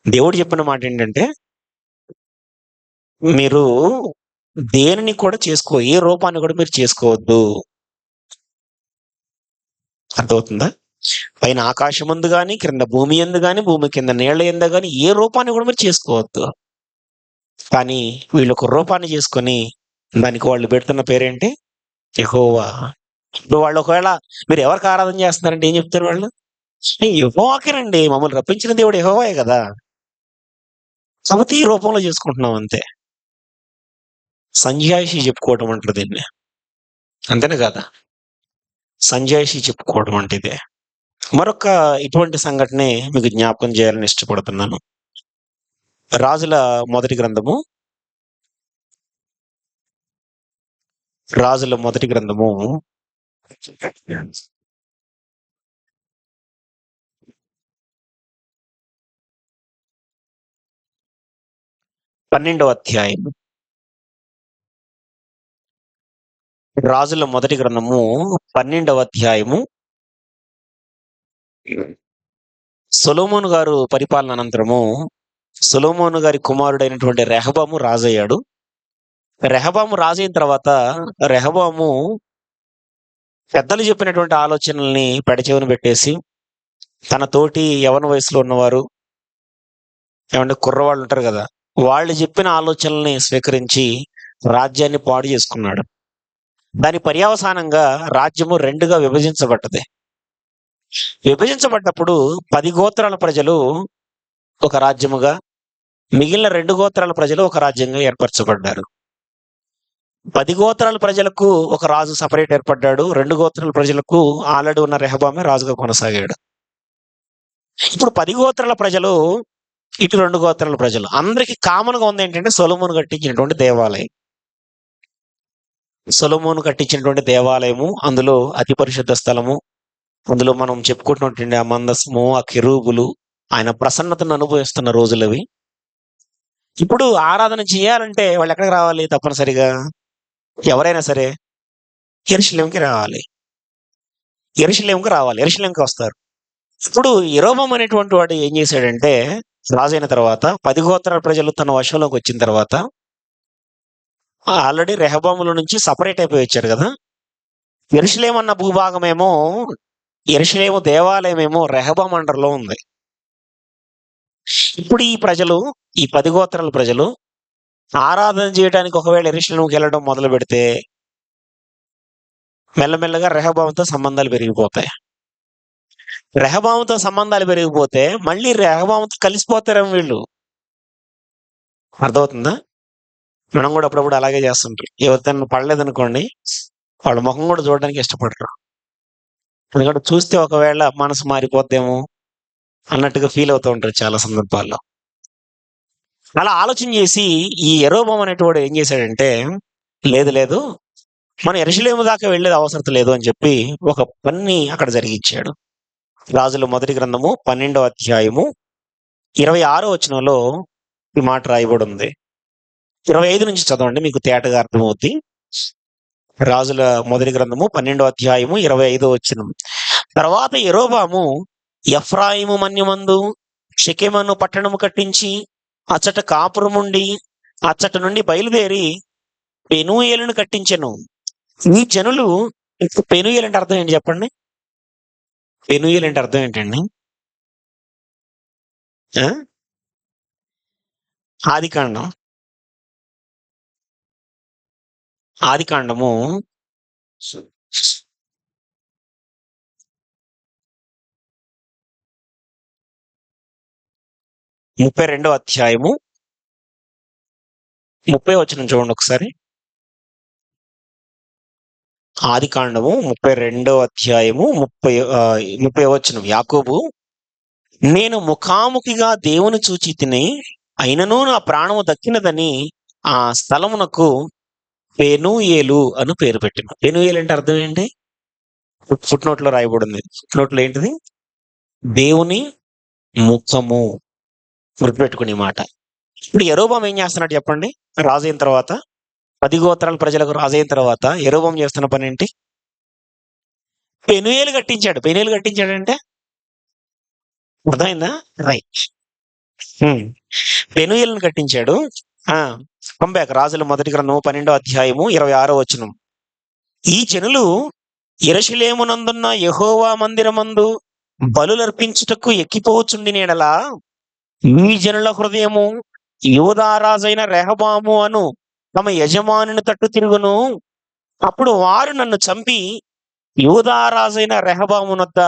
దేవుడు చెప్పిన మాట ఏంటంటే మీరు దేనిని కూడా ఏ రూపాన్ని కూడా మీరు చేసుకోవద్దు. అర్థమవుతుందా? పైన ఆకాశమందు గాని, క్రింద భూమి యందు గాని, భూమి కింద నీళ్ల యందు గాని ఏ రూపాన్ని కూడా మీరు చేసుకోవద్దు. కానీ వీళ్ళు ఒక రూపాన్ని చేసుకొని దానికి వాళ్ళు పెడుతున్న పేరేంటి? యెహోవా. ఇప్పుడు వాళ్ళు ఒకవేళ మీరు ఎవరికి ఆరాధన చేస్తున్నారంటే ఏం చెప్తారు వాళ్ళు? యెహోవాకేనండి, మమ్మల్ని రప్పించిన దేవుడు యెహోవాయే కదా, కాబట్టి ఈ రూపంలో చేసుకుంటున్నాం అంతే. సంజాయిషి చెప్పుకోవడం అంటారు దీన్ని. అంతేనే కదా? సంజాయిషి చెప్పుకోవడం అంటే ఇదే. మరొక ఇటువంటి సంఘటనే మీకు జ్ఞాపకం చేయాలని ఇష్టపడుతున్నాను. రాజుల మొదటి గ్రంథము, రాజుల మొదటి గ్రంథము 12వ అధ్యాయం. రాజుల మొదటి గ్రంథము 12వ అధ్యాయము. సొలొమోను గారు పరిపాలన అనంతరము సొలొమోను గారి కుమారుడైనటువంటి రెహబాము రాజయ్యాడు. రెహబాము రాజైన తర్వాత రెహబాము పెద్దలు చెప్పినటువంటి ఆలోచనల్ని పెడచెవిన పెట్టేసి తన తోటి యవన వయసులో ఉన్నవారు ఏమంటే కుర్రవాళ్ళు ఉంటారు కదా, వాళ్ళు చెప్పిన ఆలోచనల్ని స్వీకరించి రాజ్యాన్ని పాడు చేసుకున్నాడు. దాని పర్యవసానంగా రాజ్యము 2గా విభజించబడ్డది. విభజించబడ్డప్పుడు 10 గోత్రాల ప్రజలు ఒక రాజ్యముగా, మిగిలిన 2 గోత్రాల ప్రజలు ఒక రాజ్యంగా ఏర్పరచబడ్డారు. 10 గోత్రాల ప్రజలకు ఒక రాజు సపరేట్ ఏర్పడ్డాడు. 2 గోత్రాల ప్రజలకు ఆల్రెడీ ఉన్న రెహబామే రాజుగా కొనసాగాడు. ఇప్పుడు 10 గోత్రాల ప్రజలు, ఇటు 2 గోత్రాల ప్రజలు అందరికి కామన్ గా ఉంది ఏంటంటే సొలొమోను కట్టించినటువంటి దేవాలయం. సొలొమోను కట్టించినటువంటి దేవాలయము, అందులో అతి పరిశుద్ధ స్థలము, అందులో మనం చెప్పుకుంటున్నటువంటి ఆ మందస్ము, ఆ కెరూబులు, ఆయన ప్రసన్నతను అనుభవిస్తున్న రోజులవి. ఇప్పుడు ఆరాధన చేయాలంటే వాళ్ళు ఎక్కడికి రావాలి? తప్పనిసరిగా ఎవరైనా సరే యెరూషలేముకి రావాలి. యెరూషలేముకి వస్తారు. ఇప్పుడు యెరోబాము అనేటువంటి వాడు ఏం చేశాడంటే రాజైన తర్వాత 10 గోత్రాల ప్రజలు తన వశంలోకి వచ్చిన తర్వాత ఆల్రెడీ రెహబాముల నుంచి సపరేట్ అయిపోయి వచ్చారు కదా. యెరూషలేము అన్న భూభాగమేమో, యెరూషలేము దేవాలయమేమో రెహబాము అండర్లో ఉంది. ఇప్పుడు ఈ ప్రజలు, ఈ 10 గోత్రాల ప్రజలు ఆరాధన చేయడానికి ఒకవేళ యెరూషలేముకి వెళ్ళడం మొదలు పెడితే మెల్లమెల్లగా రెహబాముతో సంబంధాలు పెరిగిపోతాయి. రెహబాముతో సంబంధాలు పెరిగిపోతే మళ్ళీ రెహబాముతో కలిసిపోతారేమో వీళ్ళు. అర్థమవుతుందా? మనం కూడా అప్పుడప్పుడు అలాగే చేస్తుంటాం. ఎవరితో పడలేదనుకోండి, వాళ్ళ ముఖం కూడా చూడడానికి ఇష్టపడరు. ఎందుకంటే చూస్తే ఒకవేళ మనసు మారిపోద్దేమో అన్నట్టుగా ఫీల్ అవుతూ ఉంటారు చాలా సందర్భాల్లో. అలా ఆలోచన చేసి ఈ యెరోబాము అనేటోడు ఏం చేశాడంటే, లేదు లేదు మనం యెరూషలేము దాకా వెళ్ళేది అవసరం లేదు అని చెప్పి ఒక పని అక్కడ జరిగించాడు. రాజుల మొదటి గ్రంథము 12వ అధ్యాయము 26వ వచనంలో ఈ మాట రాయబడి ఉంది. 25 నుంచి చదవండి, మీకు తేటగా అర్థమవుద్ది. రాజుల మొదటి గ్రంథము 12వ అధ్యాయము 25వ వచనం. తర్వాత యెరోబాము ఎఫ్రాయిము మన్యమందు షెకెమను పట్టణము కట్టించి అచ్చట కాపురముండి అచ్చట నుండి బయలుదేరి పెనూయేలును కట్టించెను. ఈ జనులు, పెనూయేలు అంటే అర్థం ఏంటి చెప్పండి? పెనూయేలు అంటే అర్థం ఏంటండి? ఆ? ఆదికాండం ఆదికాండము 32వ అధ్యాయము 30వ వచనం చూడండి ఒకసారి. ఆదికాండము 32వ అధ్యాయము 30వ వచనం. యాకోబు, నేను ముఖాముఖిగా దేవుని చూచి తిని అయినను నా ప్రాణము దక్కినదని ఆ స్థలమునకు పెనూయేలు అని పేరు పెట్టిన. పెనూయేలు అంటే అర్థం ఏంటి? ఫుట్ నోట్ లో రాయబడింది. ఫుట్ నోట్ లో ఏంటిది? దేవుని ముఖము. గుర్తుపెట్టుకునే మాట. ఇప్పుడు యెరోబాము ఏం చేస్తున్నాడు చెప్పండి? రాజు అయిన తర్వాత, 10 గోత్రాల ప్రజలకు రాజు అయిన తర్వాత యెరోబాము చేస్తున్న పని ఏంటి? పెనూయేలు కట్టించాడు. పెనూయేలు కట్టించాడంటే అర్థమైందా? రైట్. పెనూయేలును కట్టించాడు. కంబ్యాక్ రాజుల మొదటి గ్రంథము 12వ అధ్యాయము 26వ వచనం. ఈ జనులు యెరూషలేమునందున్న యెహోవా మందిరమందు బలులర్పించుటకు ఎక్కిపోవచ్చుండి ఎడలా ఈ జనుల హృదయము యూదా రాజైన రెహబాము అను తమ యజమానుని తట్టు తిరుగును. అప్పుడు వారు నన్ను చంపి యూదా రాజైన రెహబామునొద్ద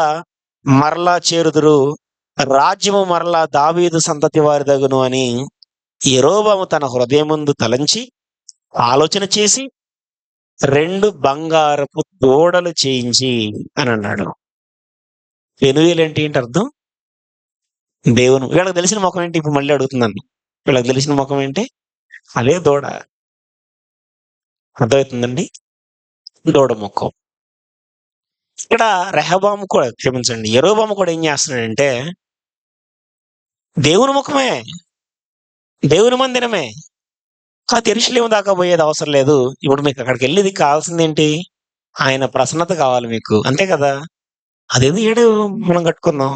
మరలా చేరుదురు. రాజ్యము మరలా దావీదు సంతతి వారి దగును అని యెరోబాము తన హృదయమందు తలంచి ఆలోచన చేసి 2 బంగారపు దూడలు చేయించి అని అన్నాడు. పెనూయేలు ఏంటి అర్థం? దేవుని. వీళ్ళకి తెలిసిన ముఖం ఏంటి? ఇప్పుడు మళ్ళీ అడుగుతున్నాను. వీళ్ళకి తెలిసిన ముఖం ఏంటి? అదే దూడ. అర్థమవుతుందండి? దూడ ముఖం. ఇక్కడ రెహబాము కూడా, క్షమించండి, యెరోబాము కూడా ఏం చేస్తున్నాడంటే దేవుని ముఖమే, దేవుని మందిరమే, యెరూషలేము దాకా పోయేది అవసరం లేదు. ఇప్పుడు మీకు అక్కడికి వెళ్ళేది కావాల్సింది ఏంటి? ఆయన ప్రసన్నత కావాలి మీకు, అంతే కదా. అదేదో ఏడు మనం కట్టుకుందాం.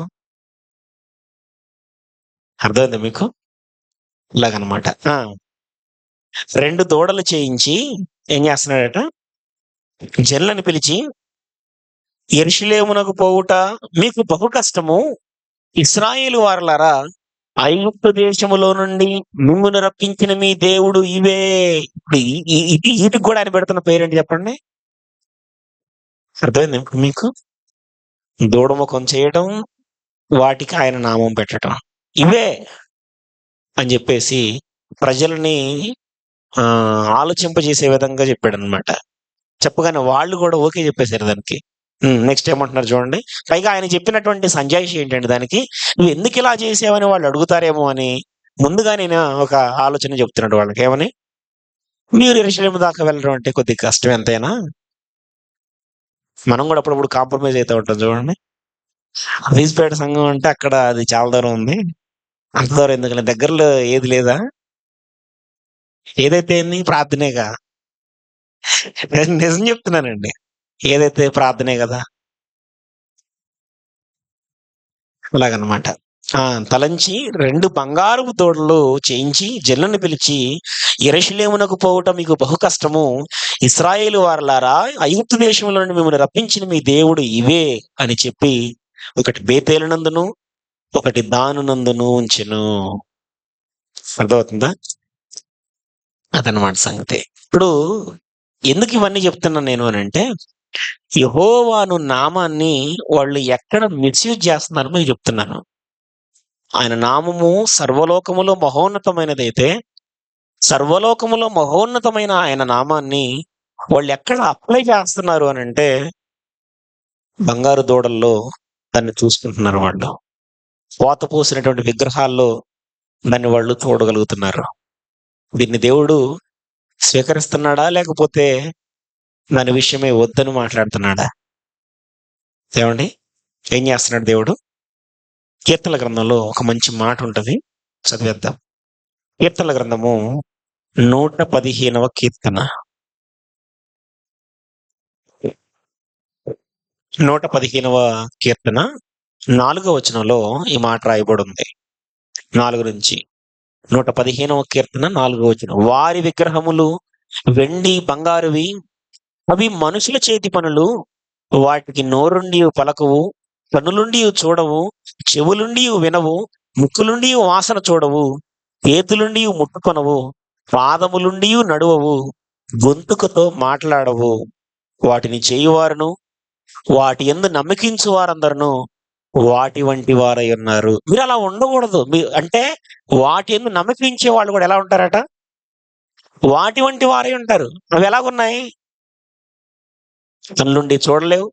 అర్థమైందా మీకు? ఇలాగనమాట. 2 దూడలు చేయించి ఏం చేస్తున్నాడట? జనులను పిలిచి, యెరూషలేమునకు పోవుట మీకు బహు కష్టము. ఇశ్రాయేలు వారలారా, ఐగుప్తు దేశములో నుండి మిమ్మును రప్పించిన మీ దేవుడు ఇవే. వీటికి కూడా ఆయన పెడుతున్న పేరేంటి చెప్పండి? అర్థమైంది మీకు? దూడముఖం చేయటం, వాటికి ఆయన నామం పెట్టడం, ఇవే అని చెప్పేసి ప్రజల్ని ఆలోచింపజేసే విధంగా చెప్పాడు అనమాట. చెప్పగానే వాళ్ళు కూడా ఓకే చెప్పేశారు దానికి. నెక్స్ట్ ఏమంటున్నారు చూడండి. పైగా ఆయన చెప్పినటువంటి సంజాయిషి ఏంటంటే దానికి, నువ్వు ఎందుకు ఇలా చేసావని వాళ్ళు అడుగుతారేమో అని ముందుగా నేను ఒక ఆలోచన చెప్తున్నాడు వాళ్ళకి. ఏమని? మీరు యెరూషలేము దాకా వెళ్ళడం అంటే కొద్దిగా కష్టం ఎంతైనా. మనం కూడా అప్పుడప్పుడు కాంప్రమైజ్ అవుతూ ఉంటాం చూడండి. హబీస్పేట సంఘం అంటే అక్కడ అది చాలా దూరం ఉంది. అంత దూరం ఎందుకంటే దగ్గరలో ఏది లేదా? ఏదైతే ఏంది? ప్రార్థనేగా. నిజం చెప్తున్నానండి. ఏదైతే ప్రార్థనే కదా. అలాగనమాట. తలంచి 2 బంగారపు దూడలు చేయించి జనులను పిలిచి, యెరూషలేమునకు పోవుట మీకు బహు కష్టము. ఇశ్రాయేలు వారలారా, ఐగుప్తు దేశంలో నుండి మిమ్మల్ని రప్పించిన మీ దేవుడు ఇవే అని చెప్పి ఒకటి బేతేలునందును ఒకటి దానునందును ఉంచెను. అర్థమవుతుందా? అదనమాట సంగతి. ఇప్పుడు ఎందుకు ఇవన్నీ చెప్తున్నాను నేను అని అంటే, యెహోవాను నామాన్ని వాళ్ళు ఎక్కడ మిస్యూజ్ చేస్తున్నారో మీకు చెప్తున్నాను. ఆయన నామము సర్వలోకములో మహోన్నతమైనదైతే, సర్వలోకములో మహోన్నతమైన ఆయన నామాన్ని వాళ్ళు ఎక్కడ అప్లై చేస్తున్నారు అని అంటే, బంగారు దూడల్లో దాన్ని చూసుకుంటున్నారు వాళ్ళు. పోత పోసినటువంటి విగ్రహాల్లో దాన్ని వాళ్ళు చూడగలుగుతున్నారు. దీన్ని దేవుడు స్వీకరిస్తున్నాడా? లేకపోతే దాని విషయమే వద్దని మాట్లాడుతున్నాడా? ఏమండి? ఏం చేస్తున్నాడు దేవుడు? కీర్తనల గ్రంథంలో ఒక మంచి మాట ఉంటది, చదివేద్దాం. కీర్తనల గ్రంథము 115వ కీర్తన. 115వ కీర్తన 4వ వచనంలో ఈ మాట రాయబడి ఉంది. 4 నుంచి 115వ కీర్తన 4వ వచనం. వారి విగ్రహములు వెండి బంగారువి, అవి మనుషుల చేతి పనులు. వాటికి నోరుండి పలకవు, కన్నులుండి చూడవు, చెవులుండి వినవు, ముక్కులుండి వాసన చూడవు, చేతులుండి ముట్టుకొనవు, పాదములుండి నడువవు, గొంతుకతో మాట్లాడవు. వాటిని చేయువారును వాటి యందు నమ్మకించు వారందరును వాటి వంటి వారై ఉన్నారు. మీరు అలా ఉండకూడదు. అంటే వాటి యందు నమ్మకించే వాళ్ళు కూడా ఎలా ఉంటారట? వాటి వంటి వారై ఉంటారు. అవి ఎలాగున్నాయి? కళ్ళుండి చూడలేవు,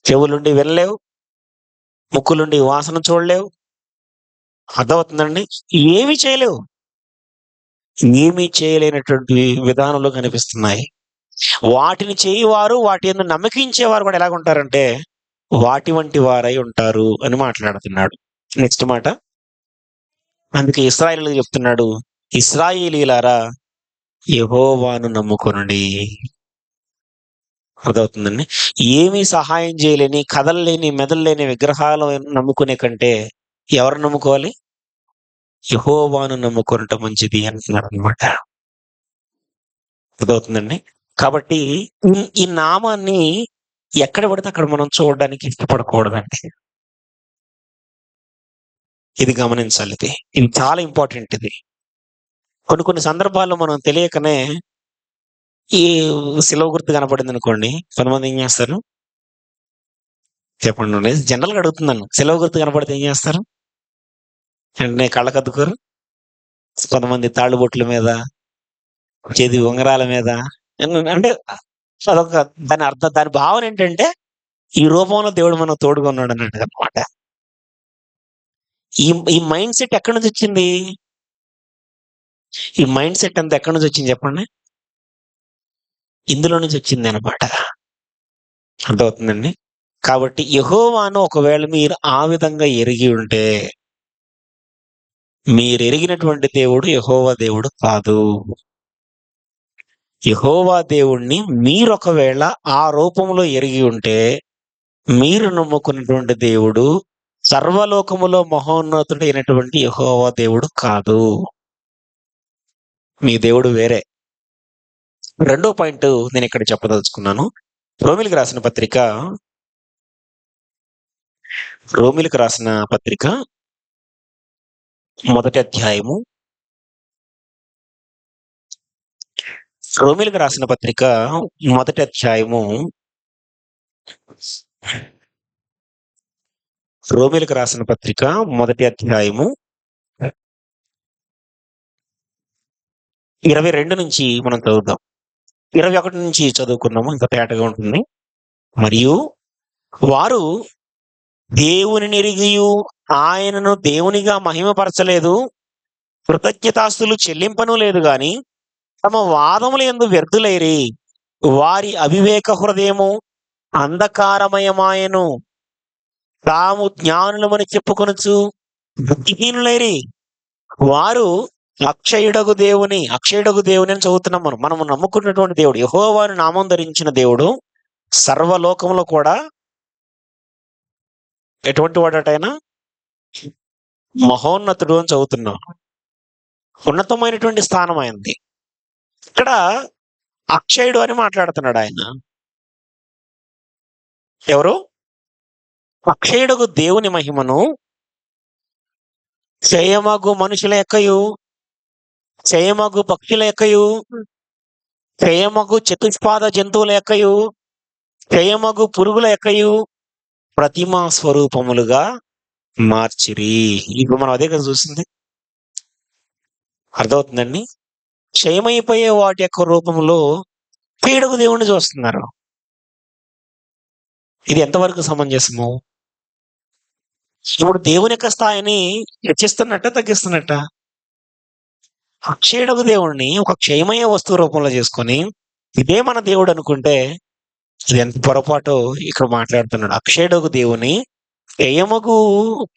చెవులుండి వినలేవు, ముక్కులుండి వాసన చూడలేవు. అర్థమవుతుందండి? ఏమీ చేయలేవు. ఏమీ చేయలేనటువంటి విధానంలో కనిపిస్తున్నాయి. వాటిని చేయువారు వాటి యందు నమ్మకించేవారు కూడా ఎలాగుంటారంటే వాటి వంటి వారై ఉంటారు అని మాట్లాడుతున్నాడు. నెక్స్ట్ మాట, అందుకే ఇశ్రాయేలీయులకు చెప్తున్నాడు, ఇశ్రాయేలీయులారా యెహోవాను నమ్ముకొనుడి. అర్థమవుతుందండి? ఏమీ సహాయం చేయలేని, కదలలేని, మెదలలేని విగ్రహాలు నమ్ముకునే కంటే ఎవరు నమ్ముకోవాలి? యెహోవాను నమ్ముకొనటం మంచిది అంటున్నాడు అనమాట. అర్థమవుతుందండి? కాబట్టి ఈ నామాన్ని ఎక్కడ పడితే అక్కడ మనం చూడడానికి ఇష్టపడకూడదండి. ఇది గమనించాలి. ఇది చాలా ఇంపార్టెంట్. ఇది కొన్ని సందర్భాల్లో మనం తెలియకనే ఈ సిలువ గుర్తు కనపడింది అనుకోండి, కొంతమంది ఏం చేస్తారు చెప్పండి? జనరల్గా అడుగుతున్నాను, సిలువ గుర్తు కనపడితే ఏం చేస్తారు? వెంటనే కళ్ళకద్దుకోరు. కొంతమంది తాళ్ళుబొట్ల మీద, చేతి ఉంగరాల మీద, అంటే అదొక దాని అర్థం, దాని భావన ఏంటంటే ఈ రూపంలో దేవుడు మనం తోడుగా ఉన్నాడు అన్నట్టు అనమాట. ఈ మైండ్ సెట్ ఎక్కడి నుంచి వచ్చింది? ఈ మైండ్ సెట్ అంతా ఎక్కడి నుంచి వచ్చింది చెప్పండి? ఇందులో నుంచి వచ్చింది అనమాట. అర్థమవుతుందండి? కాబట్టి యెహోవాను ఒకవేళ మీరు ఆ విధంగా ఎరిగి ఉంటే, మీరు ఎరిగినటువంటి దేవుడు యెహోవా దేవుడు కాదు. యెహోవా దేవుణ్ణి మీరొకవేళ ఆ రూపంలో ఎరిగి ఉంటే, మీరు నమ్ముకున్నటువంటి దేవుడు సర్వలోకములో మహోన్నతుడైనటువంటి యెహోవా దేవుడు కాదు. మీ దేవుడు వేరే. రెండో పాయింట్ నేను ఇక్కడ చెప్పదలుచుకున్నాను. రోమిలికి రాసిన పత్రిక 1 అధ్యాయము, రోమిలికి రాసిన పత్రిక 1 అధ్యాయము, రోమిలికి రాసిన పత్రిక 1 అధ్యాయము 22 నుంచి మనం చదువుదాం. 21 నుంచి చదువుకున్నాము, ఇంకా తేటగా ఉంటుంది. మరియు వారు దేవునిని ఎరిగియు ఆయనను దేవునిగా మహిమపరచలేదు, కృతజ్ఞతాస్తులు చెల్లింపను లేదు గాని తమ వాదముల యందు వ్యర్థులైరి. వారి అవివేక హృదయము అంధకారమయమాయను, తాము జ్ఞానులమని చెప్పుకొనుచు బుద్ధిహీనులైరి. వారు అక్షయుడగు దేవుని అని చదువుతున్నాం. మనము నమ్ముకున్నటువంటి దేవుడు యెహోవాను నామం ధరించిన దేవుడు సర్వలోకంలో కూడా ఎటువంటి వాడటైనా మహోన్నతుడు అని చదువుతున్నాం. ఉన్నతమైనటువంటి స్థానం అయింది. ఇక్కడ అక్షయుడు అని మాట్లాడుతున్నాడు ఆయన. ఎవరు? అక్షయుడగు దేవుని మహిమను క్షయమగు మనుషుల యొక్కయు, క్షయమగు పక్షుల యొక్కయు, క్షయమగు చతుష్పాద జంతువుల యొక్కయు, క్షయమగు పురుగుల యొక్కయు ప్రతిమా స్వరూపములుగా మార్చిరి. ఇప్పుడు మనం అదే కదా చూసింది. అర్థమవుతుందండి. క్షయమైపోయే వాటి యొక్క రూపంలో పీడకు దేవుణ్ణి చూస్తున్నారు. ఇది ఎంతవరకు సమంజసము? ఇప్పుడు దేవుని యొక్క స్థాయిని హెచ్చిస్తున్నట్ట తగ్గిస్తున్నట్ట? అక్షయుడకు దేవుణ్ణి ఒక క్షయమయ్యే వస్తువు రూపంలో చేసుకొని ఇదే మన దేవుడు అనుకుంటే ఇది ఎంత పొరపాటో ఇక్కడ మాట్లాడుతున్నాడు. అక్షయుడకు దేవుని క్షయమగు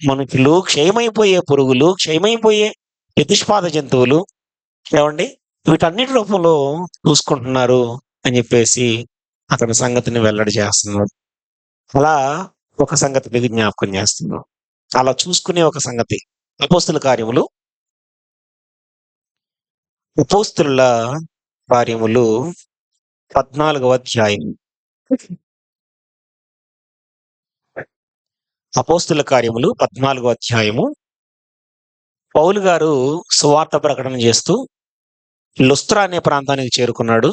మనుషులు, క్షయమైపోయే పురుగులు, క్షయమైపోయే చతుష్పాద జంతువులు ఏమండి వీటన్నిటి రూపంలో చూసుకుంటున్నారు అని చెప్పేసి అక్కడ సంగతిని వెల్లడి చేస్తున్నాడు. అలా ఒక సంగతి మీకు జ్ఞాపకం చేస్తున్నాడు. అలా చూసుకునే ఒక సంగతి అపోస్తుల కార్యములు 14వ అధ్యాయం. అపోస్తుల కార్యములు 14వ అధ్యాయము. పౌలు గారు సువార్త ప్రకటన చేస్తూ లుస్త్రా అనే ప్రాంతానికి చేరుకున్నాడు.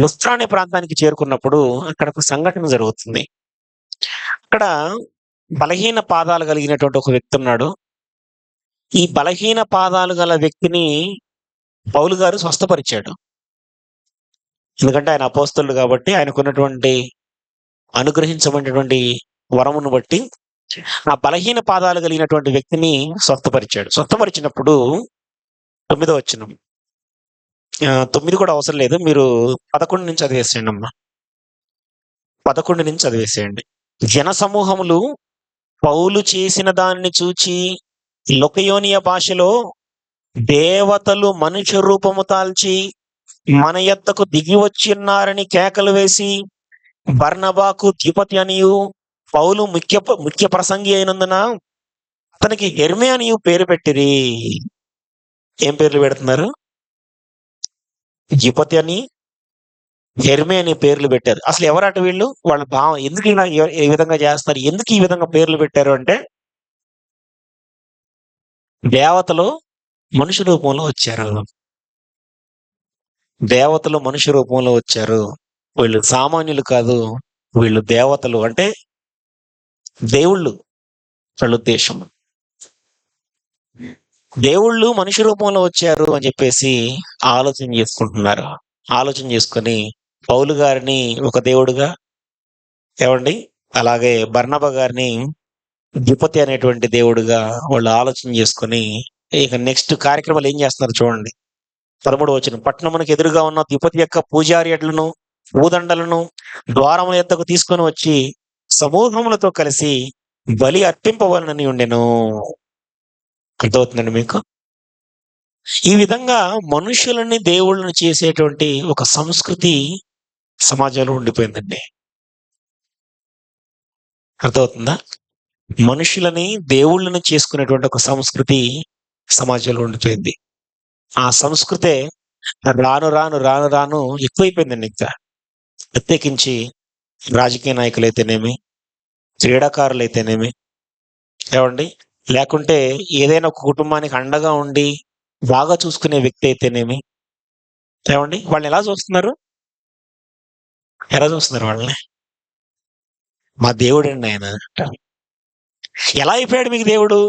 లుస్త్రా అనే ప్రాంతానికి చేరుకున్నప్పుడు అక్కడ ఒక సంఘటన జరుగుతుంది. అక్కడ బలహీన పాదాలు కలిగినటువంటి ఒక వ్యక్తి ఉన్నాడు. ఈ బలహీన పాదాలు గల వ్యక్తిని పౌలు గారు స్వస్థపరిచాడు. ఎందుకంటే ఆయన అపోస్తలుడు కాబట్టి ఆయనకున్నటువంటి అనుగ్రహించబడినటువంటి వరమును బట్టి ఆ బలహీన పాదాలు కలిగినటువంటి వ్యక్తిని స్వస్థపరిచాడు. స్వస్థపరిచినప్పుడు 9వ వచనం, 9 కూడా అవసరం లేదు, మీరు 11 నుంచి చదివేసేయండి అమ్మా. 11 నుంచి చదివేసేయండి. జన సమూహములు పౌలు చేసిన దానిని చూచి లొకయోనియ భాషలో దేవతలు మనుష్య రూపము తాల్చి మన యొద్దకు దిగి వచ్చిన్నారని కేకలు వేసి బర్నబాకు ద్యుపతి అనియు పౌలు ముఖ్య ప్రసంగి అయినందున అతనికి హెర్మే అనియు పేరు పెట్టిరి. ఏం పేర్లు పెడుతున్నారు? ద్యుపతి అని, హెర్మే అనే పేర్లు పెట్టారు. అసలు ఎవరట వీళ్ళు? వాళ్ళ భావం ఎందుకు ఇలా ఈ విధంగా చేస్తారు? ఎందుకు ఈ విధంగా పేర్లు పెట్టారు అంటే దేవతలు మనుషు రూపంలో వచ్చారు. దేవతలు మనుషు రూపంలో వచ్చారు. వీళ్ళు సామాన్యులు కాదు, వీళ్ళు దేవతలు అంటే దేవుళ్ళు. వాళ్ళ ఉద్దేశం దేవుళ్ళు మనుషు రూపంలో వచ్చారు అని చెప్పేసి ఆలోచన చేసుకుంటున్నారు. ఆలోచన చేసుకొని పౌలు గారిని ఒక దేవుడుగా, ఏమండి అలాగే బర్నబా గారిని ద్యుపతి అనేటువంటి దేవుడుగా వాళ్ళు ఆలోచన చేసుకొని ఇక నెక్స్ట్ కార్యక్రమాలు ఏం చేస్తున్నారు చూడండి. 13వ వచనం, పట్టణమునకు ఎదురుగా ఉన్న ద్యుపతి యొక్క పూజారి ఎడ్లను భూదండలను ద్వారముల యొద్దకు తీసుకొని వచ్చి సమూహములతో కలిసి బలి అర్పింపవలనని ఉండెను. అర్థమవుతుందండి మీకు? ఈ విధంగా మనుషులని దేవుళ్ళని చేసేటువంటి ఒక సంస్కృతి సమాజంలో ఉండిపోయిందండి. అర్థమవుతుందా? మనుషులని దేవుళ్ళని చేసుకునేటువంటి ఒక సంస్కృతి సమాజంలో ఉండిపోయింది. ఆ సంస్కృతే రాను రాను రాను రాను ఎక్కువైపోయిందండి. ఇంకా ప్రత్యేకించి రాజకీయ నాయకులైతేనేమి, క్రీడాకారులైతేనేమి, ఏమండి లేకుంటే ఏదైనా ఒక కుటుంబానికి అండగా ఉండి బాగా చూసుకునే వ్యక్తి అయితేనేమి, ఏమండి వాళ్ళని ఎలా చూస్తున్నారు? వాళ్ళని మా దేవుడండి ఆయన అంటారు. ఎలా అయిపోయాడు మీకు దేవుడు?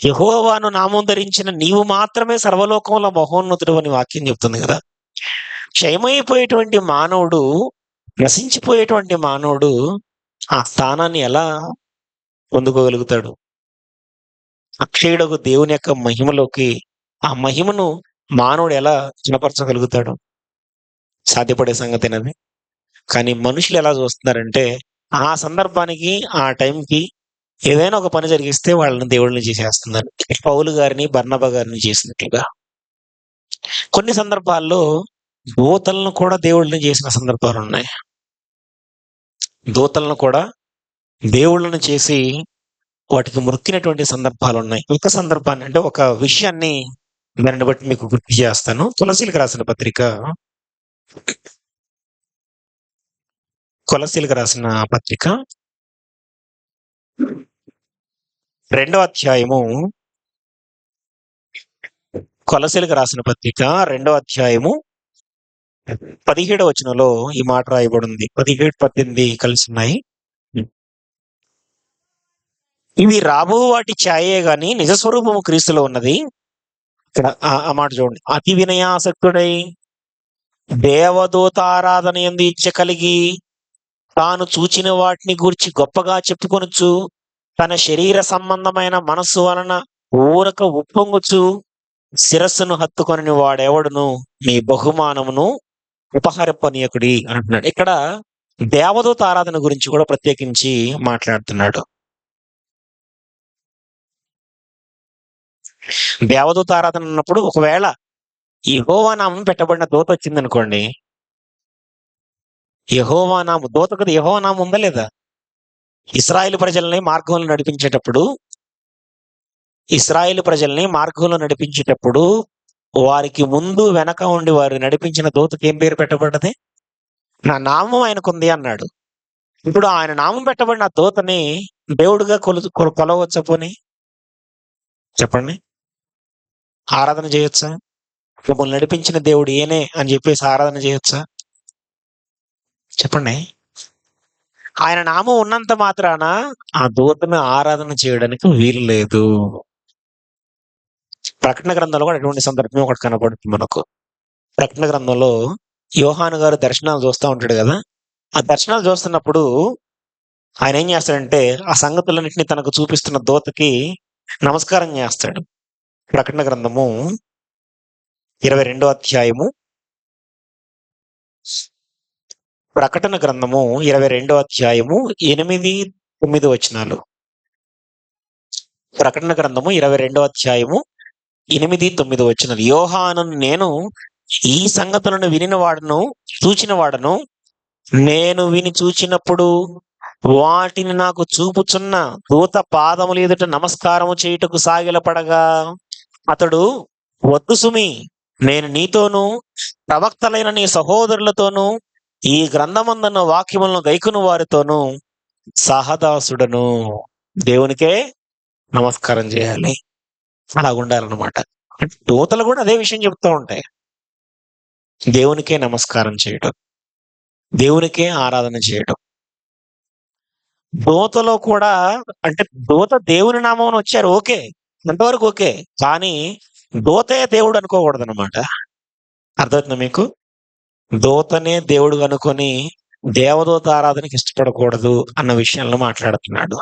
యెహోవాను నామం ధరించిన నీవు మాత్రమే సర్వలోకంలో మహోన్నతుడు అని వాక్యం చెప్తుంది కదా. క్షయమైపోయేటువంటి మానవుడు, నశించిపోయేటువంటి మానవుడు ఆ స్థానాన్ని ఎలా పొందుకోగలుగుతాడు? అక్షయుడకు దేవుని యొక్క మహిమలోకి ఆ మహిమను మానవుడు ఎలా చిన్నపరచగలుగుతాడు? సాధ్యపడే సంగతేనది. కానీ మనుషులు ఎలా చూస్తున్నారంటే ఆ సందర్భానికి ఆ టైంకి ఏదైనా ఒక పని జరిగిస్తే వాళ్ళని దేవుళ్ళని చేసేస్తున్నారు. పౌలు గారిని బర్నబా గారిని చేసినట్లుగా కొన్ని సందర్భాల్లో దూతలను కూడా దేవుళ్ళని చేసిన సందర్భాలు ఉన్నాయి. దూతలను కూడా దేవుళ్ళని చేసి వాటికి మొక్కినటువంటి సందర్భాలు ఉన్నాయి. ఒక సందర్భాన్ని అంటే ఒక విషయాన్ని దాన్ని బట్టి మీకు గుర్తు చేస్తాను. కొలసీలకు రాసిన పత్రిక 2వ అధ్యాయము, కొలసీలకు రాసిన పత్రిక 2వ అధ్యాయము 17వ వచనంలో ఈ మాట రాయబడింది. 17, 18 కలిసి ఉన్నాయి. ఇవి రాబో వాటి ఛాయే గాని నిజ స్వరూపము క్రీస్తులో ఉన్నది. ఇక్కడ ఆ మాట చూడండి. అతి వినయాసక్తుడై దేవదూత ఆరాధన యందు ఇచ్చ కలిగి తాను చూచిన వాటిని గూర్చి గొప్పగా చెప్పుకొనుచు తన శరీర సంబంధమైన మనస్సు వలన ఊరక ఉప్పొంగుచు శిరస్సును హత్తుకొని వాడెవడును మీ బహుమానమును ఉపహరింపనీయకుడి అంటున్నాడు. ఇక్కడ దేవదూత ఆరాధన గురించి కూడా ప్రత్యేకించి మాట్లాడుతున్నాడు. దేవదూత ఆరాధన అన్నప్పుడు ఒకవేళ యెహోవా నామం పెట్టబడిన దూత వచ్చింది అనుకోండి, యెహోవా నామం దూత కదా, యెహోవా నామం ఉందా లేదా? ఇశ్రాయేలు ప్రజల్ని మార్గంలో నడిపించేటప్పుడు వారికి ముందు వెనక ఉండి వారు నడిపించిన దూతకి ఏం పేరు పెట్టబడ్డది? నా నామం ఆయనకుంది అన్నాడు. ఇప్పుడు ఆయన నామం పెట్టబడిన దూతని దేవుడుగా కొలవచ్చా? పోనీ చెప్పండి, ఆరాధన చేయొచ్చా? మిమ్మల్ని నడిపించిన దేవుడు ఈయనే అని చెప్పేసి ఆరాధన చేయొచ్చా? చెప్పండి. ఆయన నామం ఉన్నంత మాత్రాన ఆ దూతను ఆరాధన చేయడానికి వీలు లేదు. ప్రకటన గ్రంథంలో కూడా అటువంటి సందర్భం ఒకటి కనపడుతుంది మనకు. ప్రకటన గ్రంథంలో యోహాను గారు దర్శనాలు చూస్తూ ఉంటాడు కదా. ఆ దర్శనాలు చూస్తున్నప్పుడు ఆయన ఏం చేస్తాడంటే ఆ సంగతులన్నింటినీ తనకు చూపిస్తున్న దూతకి నమస్కారం చేస్తాడు. ప్రకటన గ్రంథము 22వ అధ్యాయము 8, 9 వచనాలు. ప్రకటన గ్రంథము 22వ అధ్యాయము 8, 9 వచనాలు. యోహాను నేను ఈ సంగతులను చూచిన వాడను. నేను విని చూచినప్పుడు వాటిని నాకు చూపుచున్న దూత పాదముల ఎదుట నమస్కారము చేయుటకు సాగిలపడగా అతడు, వద్దు సుమి, నేను నీతోనూ ప్రవక్తలైన నీ సహోదరులతోనూ ఈ గ్రంథమందున్న వాక్యములను గైకొను వారితోనూ సహదాసుడను. దేవునికే నమస్కారం చేయాలి, అలా ఉండాలన్నమాట. దూతలు కూడా అదే విషయం చెప్తూ ఉంటాయి. దేవునికే నమస్కారం చేయడం, దేవునికే ఆరాధన చేయడం. దూతలో కూడా అంటే దూత దేవుని నామం వచ్చారు, ఓకే, అంతవరకు ఓకే. కానీ దూతే దేవుడు అనుకోకూడదు అనమాట. అర్థమవుతుందా మీకు? దూతనే దేవుడు అనుకొని దేవదూత ఆరాధనకి ఇష్టపడకూడదు అన్న విషయాలను మాట్లాడుతున్నాడు.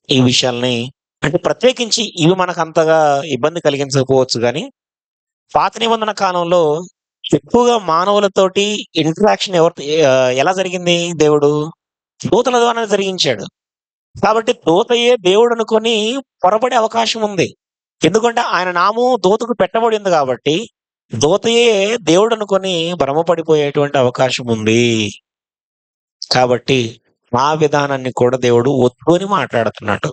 ఈ విషయాల్ని అంటే ప్రత్యేకించి ఇవి మనకు అంతగా ఇబ్బంది కలిగించకపోవచ్చు, కానీ పాత నిబంధన కాలంలో ఎక్కువగా మానవులతోటి ఇంటరాక్షన్ ఎలా జరిగింది? దేవుడు దూతల ద్వారా జరిగించాడు. కాబట్టి దూతయే దేవుడు అనుకొని పొరపడే అవకాశం ఉంది. ఎందుకంటే ఆయన నామం దూతకు పెట్టబడింది కాబట్టి దూతయే దేవుడు అనుకొని భ్రమపడిపోయేటువంటి అవకాశం ఉంది. కాబట్టి ఆ విధానాన్ని కూడా దేవుడు వద్దు అని మాట్లాడుతున్నాడు.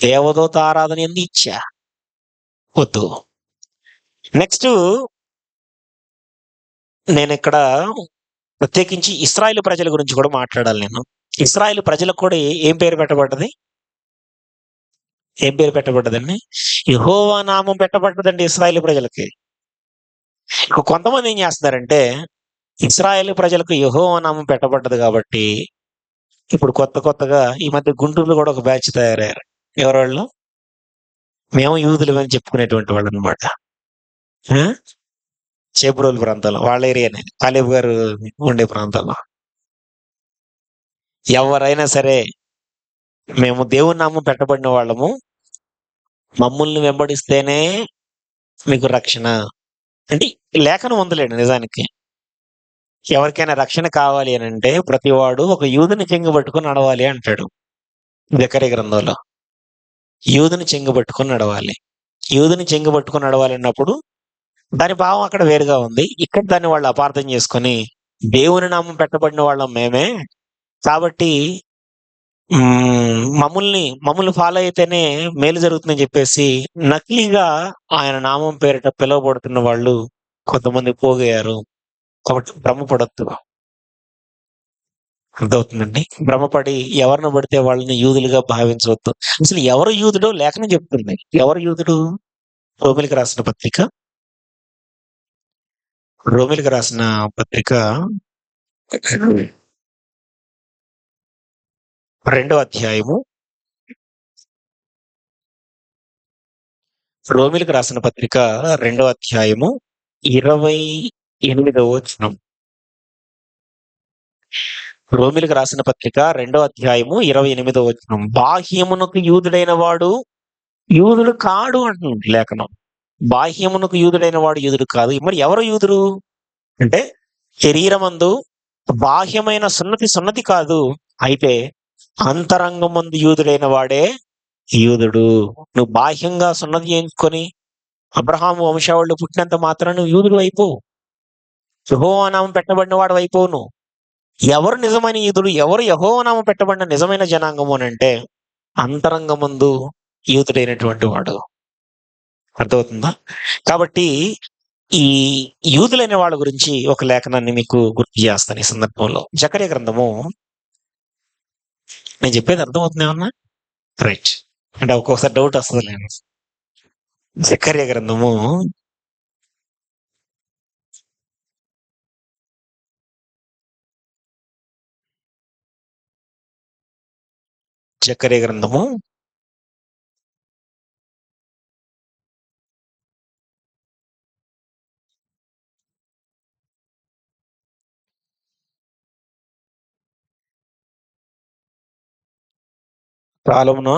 దేవదూత ఆరాధన ఎందు ఇచ్చా వద్దు. నెక్స్ట్ నేను ఇక్కడ ప్రత్యేకించి ఇశ్రాయేలు ప్రజల గురించి కూడా మాట్లాడాలి. నేను ఇశ్రాయేలు ప్రజలకు కూడా ఏం పేరు పెట్టబడ్డది? ఏం పేరు పెట్టబడ్డదండి? యెహోవా నామం పెట్టబడ్డదండి ఇశ్రాయేలు ప్రజలకి. కొంతమంది ఏం చేస్తున్నారంటే ఇశ్రాయేలు ప్రజలకు యెహోవా నామం పెట్టబడ్డది కాబట్టి ఇప్పుడు కొత్తగా ఈ మధ్య గుంటూరులో కూడా ఒక బ్యాచ్ తయారయ్యారు. ఎవరు వాళ్ళు? మేము యూదులు అని చెప్పుకునేటువంటి వాళ్ళు అనమాట. చేబ్రోలు ప్రాంతంలో, వాళ్ళ ఏరియానే, కాలేబు గారు ఉండే ప్రాంతంలో. ఎవరైనా సరే మేము దేవుని నామం పెట్టబడిన వాళ్ళము, మమ్మల్ని వెంబడిస్తేనే మీకు రక్షణ అంటే లేఖనం ఉందిలేండి. నిజానికి ఎవరికైనా రక్షణ కావాలి అని అంటే ప్రతివాడు ఒక యూదుని చెంగుబట్టుకుని నడవాలి అంటాడు జకర్యా గ్రంథంలో. యూదుని చెంగుబట్టుకుని నడవాలి. యూదుని చెంగుబట్టుకుని నడవాలి అన్నప్పుడు దాని భావం అక్కడ వేరుగా ఉంది. ఇక్కడ దాన్ని వాళ్ళు అపార్థం చేసుకొని దేవుని నామం పెట్టబడిన వాళ్ళం మేమే కాబట్టి మమ్మల్ని ఫాలో అయితేనే మేలు జరుగుతుందని చెప్పేసి నకిలీగా ఆయన నామం పేరిట పిలువబడుతున్న వాళ్ళు కొంతమంది పోగయ్యారు. కాబట్టి భ్రమపడద్దు. అర్థమవుతుందండి? భ్రమపడి ఎవరిని పడితే వాళ్ళని యూదులుగా భావించవద్దు. అసలు ఎవరు యూదుడో లేఖనం చెప్తుంది. ఎవరు యూదుడు? రోమిలికి రాసిన పత్రిక రోమిలకు రాసిన పత్రిక 2వ అధ్యాయము రోమిలకు రాసిన పత్రిక 2వ అధ్యాయము 28వ వచనం. రోమిలకు రాసిన పత్రిక 2వ అధ్యాయము 28వ వచనం. బాహ్యమునకు యూదుడైన వాడు యూదుడు కాడు అంటుంది లేఖనం. బాహ్యమునకు యూదుడైన వాడు యూదుడు కాదు. మరి ఎవరు యూదుడు అంటే శరీరమందు బాహ్యమైన సున్నతి కాదు, అయితే అంతరంగమందు యూదుడైన వాడే యూదుడు. నువ్వు బాహ్యంగా సున్నతి చేయించుకొని అబ్రహాము వంశావళిలో పుట్టినంత మాత్రం నువ్వు యూదుడు అయిపోవు. యెహోవా నామం పెట్టబడిన వాడు అయిపోవు. నువ్వు ఎవరు నిజమైన యూదుడు, ఎవరు యెహోవా నామం పెట్టబడిన నిజమైన జనాంగము అని అంటే అంతరంగమందు యూదుడైనటువంటి వాడు. అర్థమవుతుందా? కాబట్టి ఈ యూదులైన వాళ్ళ గురించి ఒక లేఖనాన్ని మీకు గుర్తు చేస్తాను ఈ సందర్భంలో. జకర్యా గ్రంథము, నేను చెప్పేది అర్థమవుతుంది ఏమన్నా? రైట్. అంటే ఒక్కొక్కసారి డౌట్ వస్తుంది నేను. జకర్యా గ్రంథము జకర్యా గ్రంథము 'కాలమున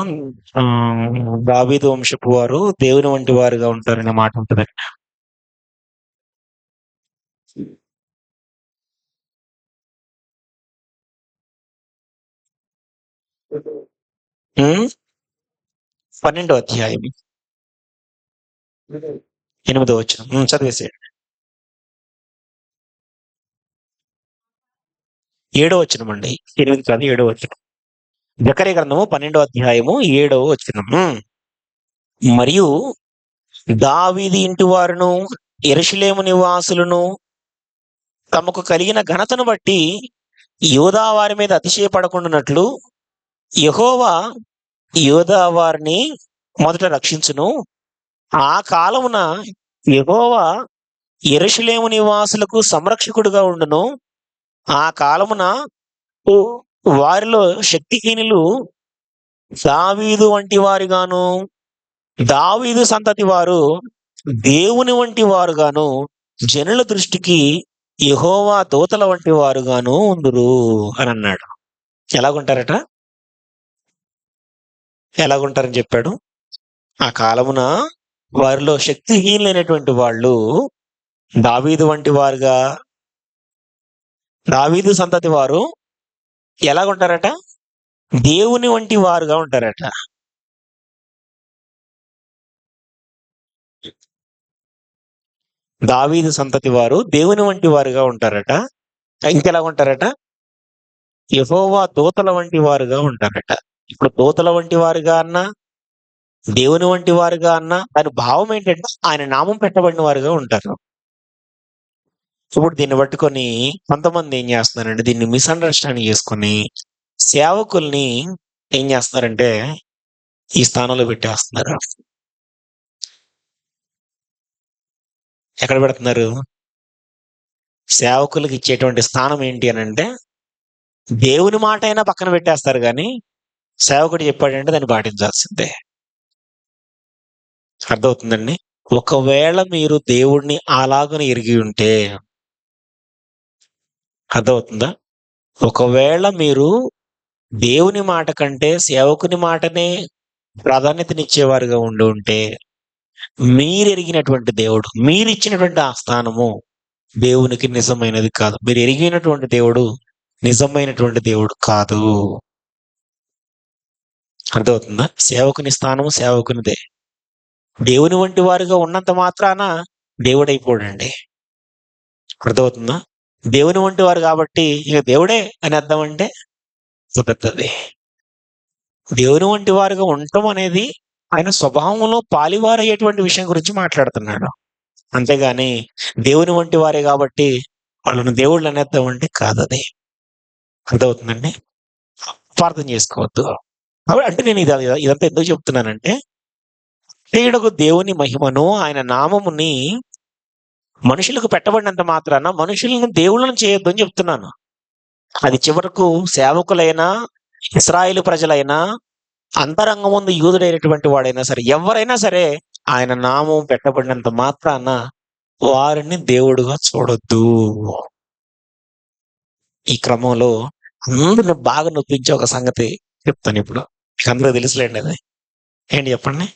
దావీదు వంశపు వారు దేవుని వంటి వారుగా ఉంటారనే మాట ఉంటదండి. ఉమ్, 12వ అధ్యాయం 8వ వచనం. చదివేసేయండి. 7వ వచనం అండి, 8 కాదు 7వ వచనం. జకర్యా గ్రంథము 12వ అధ్యాయము 7వ వచనం. మరియు దావీదు ఇంటి వారును యెరూషలేము నివాసులను తమకు కలిగిన ఘనతను బట్టి యూదా వారి మీద అతిశయపడకుండానట్లు యెహోవా యూదా వారిని మొదట రక్షించును. ఆ కాలమున యెహోవా యెరూషలేము నివాసులకు సంరక్షకుడుగా ఉండును. ఆ కాలమున వారిలో శక్తిహీనులు దావీదు వంటి వారుగాను, దావీదు సంతతి వారు దేవుని వంటి వారుగాను, జనుల దృష్టికి యెహోవా దూతల వంటి వారుగాను ఉందురు అని అన్నాడు. ఎలాగుంటారట? ఎలాగుంటారని చెప్పాడు? ఆ కాలమున వారిలో శక్తిహీనులైనటువంటి వాళ్ళు దావీదు వంటి వారుగా, దావీదు సంతతి వారు ఎలాగుంటారట? దేవుని వంటి వారుగా ఉంటారట. దావీదు సంతతి వారు దేవుని వంటి వారుగా ఉంటారట. ఇంకెలా ఉంటారట? యెహోవా దూతల వంటి వారుగా ఉంటారట. ఇప్పుడు దూతల వంటి వారుగా అన్నా, దేవుని వంటి వారుగా అన్నా దాని భావం ఏంటంటే ఆయన నామం పెట్టబడిన వారుగా ఉంటారు. ఇప్పుడు దీన్ని పట్టుకొని కొంతమంది ఏం చేస్తున్నారంటే దీన్ని మిస్అండర్స్టాండింగ్ చేసుకొని సేవకుల్ని ఏం చేస్తున్నారంటే ఈ స్థానంలో పెట్టేస్తున్నారు. ఎక్కడ పెడుతున్నారు? సేవకులకు ఇచ్చేటువంటి స్థానం ఏంటి అని అంటే దేవుని మాట అయినా పక్కన పెట్టేస్తారు, కానీ సేవకుడు చెప్పాడంటే దాన్ని పాటించాల్సిందే. అర్థమవుతుందండి? ఒకవేళ మీరు దేవుడిని అలాగని ఎరిగి ఉంటే, అర్థమవుతుందా? ఒకవేళ మీరు దేవుని మాట కంటే సేవకుని మాటనే ప్రాధాన్యతనిచ్చేవారుగా ఉండి ఉంటే, మీరు ఎరిగినటువంటి దేవుడు, మీరు ఇచ్చినటువంటి ఆ స్థానము దేవునికి నిజమైనది కాదు. మీరు ఎరిగినటువంటి దేవుడు నిజమైనటువంటి దేవుడు కాదు. అర్థమవుతుందా? సేవకుని స్థానము సేవకునిదే. దేవుని వంటి వారుగా ఉన్నంత మాత్రాన దేవుడైపోడండి. అర్థమవుతుందా? దేవుని వంటి వారు కాబట్టి ఇక దేవుడే అని అర్థం అంటే కుదరదు. దేవుని వంటి వారుగా ఉండటం అనేది ఆయన స్వభావంలో పాలివారయ్యేటువంటి విషయం గురించి మాట్లాడుతున్నాడు. అంతేగాని దేవుని వంటి వారే కాబట్టి వాళ్ళను దేవుళ్ళు అనేద్దాం అంటే కాదు. అది అర్థమవుతుందండి? అపార్థం చేసుకోవద్దు. అంటే నేను ఇదంతా ఎందుకు చెప్తున్నానంటే, దేవుని మహిమను ఆయన నామముని మనుషులకు పెట్టబడినంత మాత్రాన మనుషులను దేవుళ్ళని చేయొద్దు అని చెప్తున్నాను. అది చివరకు సేవకులైనా, ఇశ్రాయేలు ప్రజలైనా, అంతరంగం ముందు యూదుడైనటువంటి వాడైనా సరే, ఎవరైనా సరే ఆయన నామం పెట్టబడినంత మాత్రాన వారిని దేవుడుగా చూడొద్దు. ఈ క్రమంలో అందరిని బాగా నొప్పించే ఒక సంగతి చెప్తాను ఇప్పుడు. మీకు అందరూ తెలుసులేండి అది. ఏంటి చెప్పండి?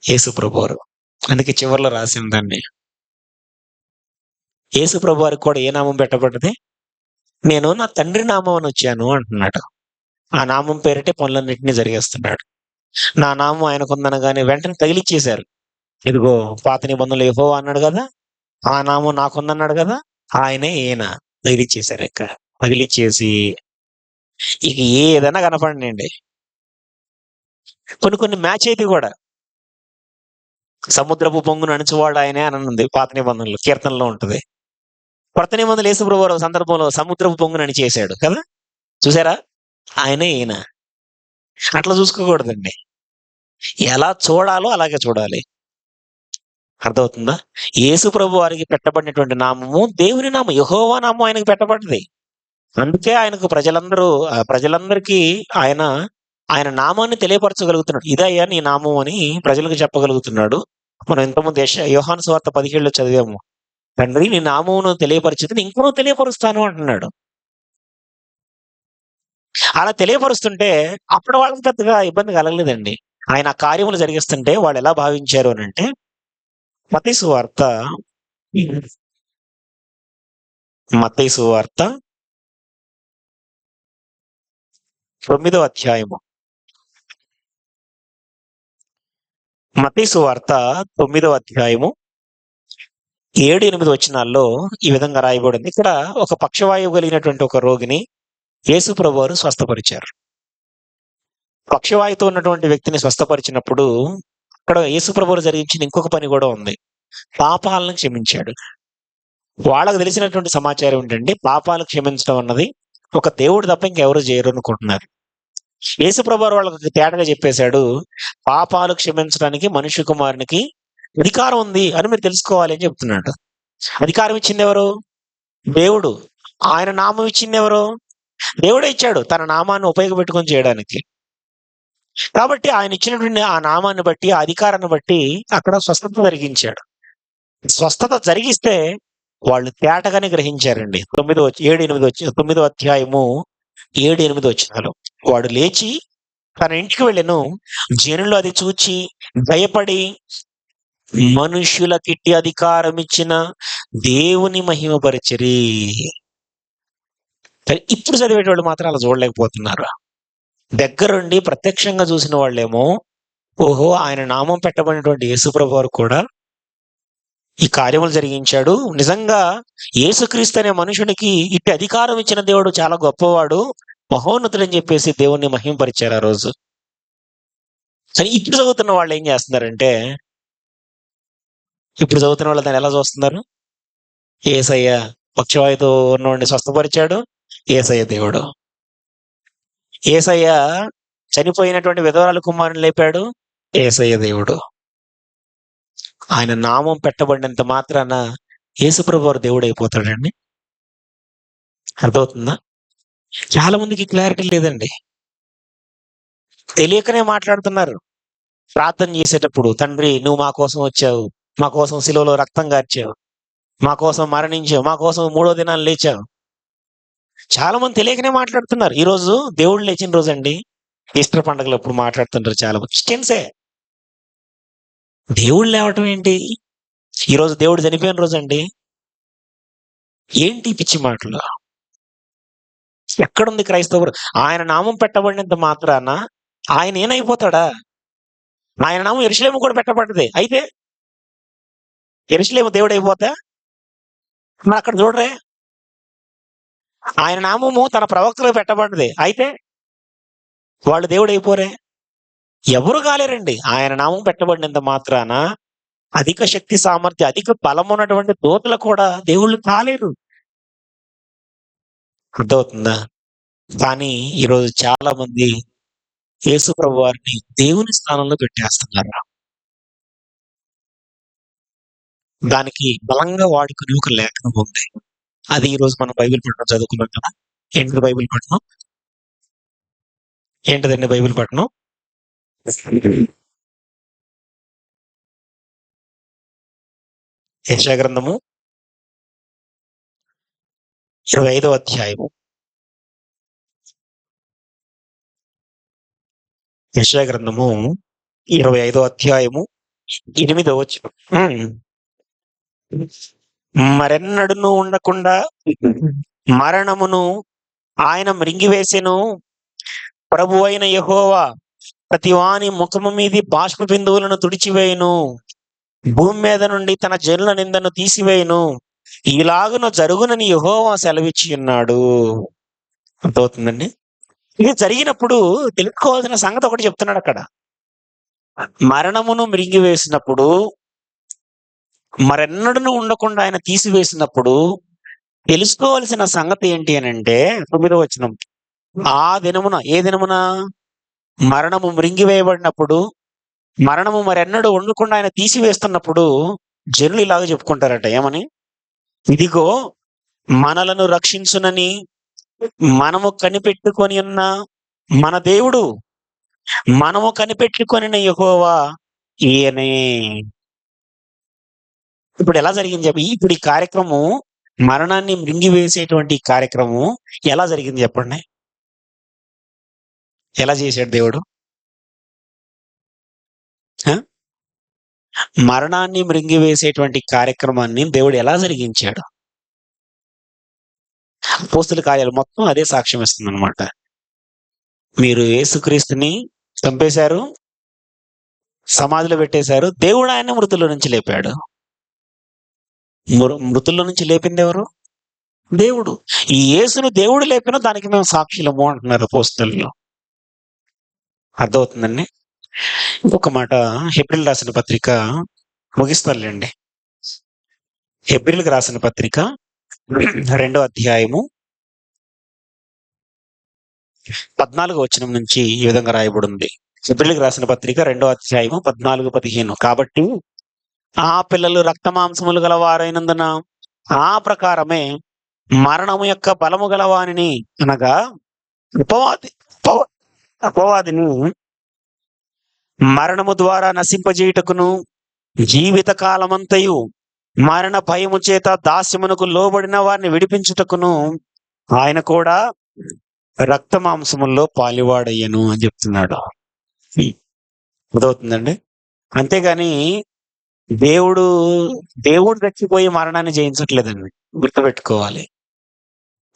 యేసు ప్రభువారు. అందుకే చివరిలో రాసిన దాన్ని. యేసు ప్రభువారికి కూడా ఏ నామం పెట్టబడ్డది? నేను నా తండ్రి నామం అని వచ్చాను అంటున్నాడు. ఆ నామం పేరిటే పనులన్నింటినీ జరిగేస్తున్నాడు. నా నామం ఆయనకుందనగానే వెంటనే తగిలిచ్చేశారు. ఇదిగో పాత నిబంధనలు యెహోవా అన్నాడు కదా, ఆ నామం నాకుందన్నాడు కదా, ఆయనే ఈయన తగిలిచ్చేశారు. ఇక్కడ తగిలిచ్చేసి ఇక ఏదైనా కనపడండి. కొన్ని మ్యాచ్ అయితే కూడా సముద్రపు పొంగును అణుచువాడు ఆయనే అని ఉంది పాత నిబంధనలు, కీర్తనలో ఉంటది. కొత్త నిబంధనలు యేసు ప్రభువారు సందర్భంలో సముద్రపు పొంగును అణిచేశాడు కదా, చూసారా? ఆయనే ఈయన. అట్లా చూసుకోకూడదండి. ఎలా చూడాలో అలాగే చూడాలి. అర్థమవుతుందా? యేసు ప్రభు వారికి పెట్టబడినటువంటి నామము దేవుని నామం, యెహోవా నామం ఆయనకు పెట్టబడ్డది. అందుకే ఆయనకు ప్రజలందరికీ ఆయన నామాన్ని తెలియపరచగలుగుతున్నాడు. ఇదయ్యా నీ నామం అని ప్రజలకు చెప్పగలుగుతున్నాడు. మనం ఇంతకుముందు యోహాను సువార్త 17లో చదివాము. తండ్రి నీ నామమును తెలియపరిచితే ఇంకనూ తెలియపరుస్తాను అంటున్నాడు. అలా తెలియపరుస్తుంటే అప్పుడు వాళ్ళకి పెద్దగా ఇబ్బంది కలగలేదండి. ఆయన ఆ కార్యములు జరిగిస్తుంటే వాళ్ళు ఎలా భావించారు అని అంటే, మత్తయి సువార్త 9వ అధ్యాయము. మత్తయి సువార్త 9వ అధ్యాయము 7-8 వచనాల్లో ఈ విధంగా రాయబడింది. ఇక్కడ ఒక పక్షవాయువు కలిగినటువంటి ఒక రోగిని యేసు ప్రభువారు స్వస్థపరిచారు. పక్షవాయువుతో ఉన్నటువంటి వ్యక్తిని స్వస్థపరిచినప్పుడు అక్కడ యేసు ప్రభువారు జరిగించిన ఇంకొక పని కూడా ఉంది. పాపాలను క్షమించాడు. వాళ్ళకు తెలిసినటువంటి సమాచారం ఏంటంటే, పాపాలు క్షమించడం అన్నది ఒక దేవుడు తప్ప ఇంకెవరు చేయరు అనుకుంటున్నారు. యేసు ప్రభువారు వాళ్ళకి తేటగా చెప్పేశాడు, పాపాలు క్షమించడానికి మనుష్య కుమారునికి అధికారం ఉంది అని మీరు తెలుసుకోవాలి అని చెప్తున్నాడు. అధికారం ఇచ్చింది ఎవరు? దేవుడు. ఆయన నామం ఇచ్చింది ఎవరు? దేవుడే ఇచ్చాడు, తన నామాన్ని ఉపయోగపెట్టుకొని చేయడానికి. కాబట్టి ఆయన ఇచ్చినటువంటి ఆ నామాన్ని బట్టి, ఆ అధికారాన్ని బట్టి అక్కడ స్వస్థత జరిగించాడు. స్వస్థత జరిగిస్తే వాళ్ళు తేటగానే గ్రహించారండి. 9వ అధ్యాయము 7-8 వచనాలు. వాడు లేచి తన ఇంటికి వెళ్ళెను. జనులు అది చూచి భయపడి మనుష్యులకిట్టి అధికారం ఇచ్చిన దేవుని మహిమపరిచిరి. ఇప్పుడు చదివేటోళ్ళు మాత్రం అలా చూడలేకపోతున్నారు. దగ్గరుండి ప్రత్యక్షంగా చూసిన వాళ్ళేమో, ఓహో ఆయన నామం పెట్టబడినటువంటి యేసుప్రభు వారు కూడా ఈ కార్యములు జరిగించాడు. నిజంగా యేసుక్రీస్తు అనే మనుషునికి ఇట్టి అధికారం ఇచ్చిన దేవుడు చాలా గొప్పవాడు, మహోన్నతుడని చెప్పేసి దేవుణ్ణి మహిమపరిచారు ఆ రోజు. కానీ ఇప్పుడు చదువుతున్న వాళ్ళు ఏం చేస్తున్నారంటే, ఇప్పుడు చదువుతున్న వాళ్ళు దాన్ని ఎలా చూస్తున్నారు? యేసయ్య పక్షవాయువుతో ఉన్నవాడిని స్వస్థపరిచాడు, యేసయ్య దేవుడు. యేసయ్య చనిపోయినటువంటి విధవరాలు కుమారుని లేపాడు, యేసయ్య దేవుడు. ఆయన నామం పెట్టబడినంత మాత్రాన యేసుప్రభు వారు దేవుడు అయిపోతాడండి? అర్థమవుతుందా? చాలా మందికి క్లారిటీ లేదండి. తెలియకనే మాట్లాడుతున్నారు. ప్రార్థన చేసేటప్పుడు, తండ్రి నువ్వు మా కోసం వచ్చావు, మా కోసం శిలువలో రక్తం కార్చావు, మా కోసం మరణించావు, మా కోసం 3వ దినాన్ని లేచావు. చాలా మంది తెలియకనే మాట్లాడుతున్నారు. ఈ రోజు దేవుడు లేచిన రోజు అండి. ఈస్టర్ పండుగలు అప్పుడు మాట్లాడుతుంటారు చాలా మంది క్రిస్టియన్సే. దేవుడు లేవటం ఏంటి? ఈరోజు దేవుడు చనిపోయిన రోజు అండి. ఏంటి పిచ్చి మాటలు? ఎక్కడుంది క్రైస్తవుడు? ఆయన నామం పెట్టబడినంత మాత్రాన ఆయన ఏనైపోతాడా? ఆయన నామం యెరూషలేము కూడా పెట్టబడ్డది. అయితే యెరూషలేము దేవుడు అయిపోతా? మరి అక్కడ చూడరే, ఆయన నామము తన ప్రవక్తలకు పెట్టబడ్డది. అయితే వాళ్ళు దేవుడు అయిపోరే? ఎవరు కాలేరండి. ఆయన నామం పెట్టబడినంత మాత్రాన అధిక శక్తి సామర్థ్యం, అధిక బలం ఉన్నటువంటి దూతలు కూడా దేవుళ్ళు కాలేరు. అర్థమవుతుందా? కానీ ఈరోజు చాలా మంది యేసు ప్రభు వారిని దేవుని స్థానంలో పెట్టేస్తున్నారు. దానికి బలంగా వాడుకునే ఒక లేఖనం ఉంది. అది ఈ రోజు మనం బైబిల్ పట్టణం చదువుకున్నాం కదా. ఏంటిది బైబిల్ పట్టణం? ఏంటిదండి బైబిల్ పట్టణం? యెషయా గ్రంథము 25వ అధ్యాయము. యెషయా గ్రంథము 25వ అధ్యాయము 8వ వచనం. మరెన్నడును ఉండకుండా మరణమును ఆయన మృంగివేసెను. ప్రభు అయిన యెహోవా ప్రతివాని ముఖము మీది బాష్ప బిందువులను తుడిచివేయును. భూమి మీద నుండి తన జనుల నిందను తీసివేయును. ఇలాగున జరుగునని యెహోవా సెలవిచ్చి ఉన్నాడు. అర్థమవుతుందండి? ఇది జరిగినప్పుడు తెలుసుకోవాల్సిన సంగతి ఒకటి చెప్తున్నాడు అక్కడ. మరణమును మృంగివేసినప్పుడు, మరెన్నడను ఉండకుండా ఆయన తీసివేసినప్పుడు తెలుసుకోవాల్సిన సంగతి ఏంటి అని అంటే 9వ వచనం. ఆ దినమున, ఏ దినమున? మరణము మృంగివేయబడినప్పుడు, మరణము మరెన్నడూ ఉండకుండా ఆయన తీసివేస్తున్నప్పుడు జనులు ఇలాగ చెప్పుకుంటారట. ఏమని? ఇదిగో మనలను రక్షించునని మనము కనిపెట్టుకొని ఉన్న మన దేవుడు, మనము కనిపెట్టుకొనిన యెహోవా ఈయనే. ఇప్పుడు ఎలా జరిగింది చెప్పి, ఇప్పుడు ఈ కార్యక్రమం, మరణాన్ని మృంగివేసేటువంటి కార్యక్రమం ఎలా జరిగింది చెప్పండి? ఎలా చేశాడు దేవుడు? మరణాన్ని మృంగివేసేటువంటి కార్యక్రమాన్ని దేవుడు ఎలా జరిగించాడు? అపోస్తల కార్యాలు మొత్తం అదే సాక్ష్యం ఇస్తుంది అనమాట. మీరు యేసుక్రీస్తుని చంపేశారు, సమాధిలో పెట్టేశారు, దేవుడు ఆయన మృతుల్లో నుంచి లేపాడు. మృతుల్లో నుంచి లేపింది ఎవరు? దేవుడు. ఈ యేసును దేవుడు లేపిన దానికి మేము సాక్షులము అంటున్నారు అపోస్తలులు. అర్థమవుతుందండి? ఇంకొక మాట, హెబ్రీయులకు రాసిన పత్రిక ముగిస్తానులేండి. హెబ్రీయులకు రాసిన పత్రిక 2వ అధ్యాయము 14వ వచనం నుంచి ఈ విధంగా రాయబడి ఉంది. హెబ్రీయులకు రాసిన పత్రిక 2వ అధ్యాయము 14-15. కాబట్టి ఆ పిల్లలు రక్త మాంసములు గలవారైనందున ఆ ప్రకారమే మరణము యొక్క బలము గలవానిని, అనగా అపవాదిని మరణము ద్వారా నశింపజేయుటకును, జీవిత కాలమంతయు మరణ భయము చేత దాస్యమునకు లోబడిన వారిని విడిపించుటకును ఆయన కూడా రక్త మాంసముల్లో పాలివాడయ్యను అని చెప్తున్నాడు. అర్థమవుతుందండి? అంతేగాని దేవుడు చచ్చిపోయి మరణాన్ని జయించట్లేదండి, గుర్తుపెట్టుకోవాలి.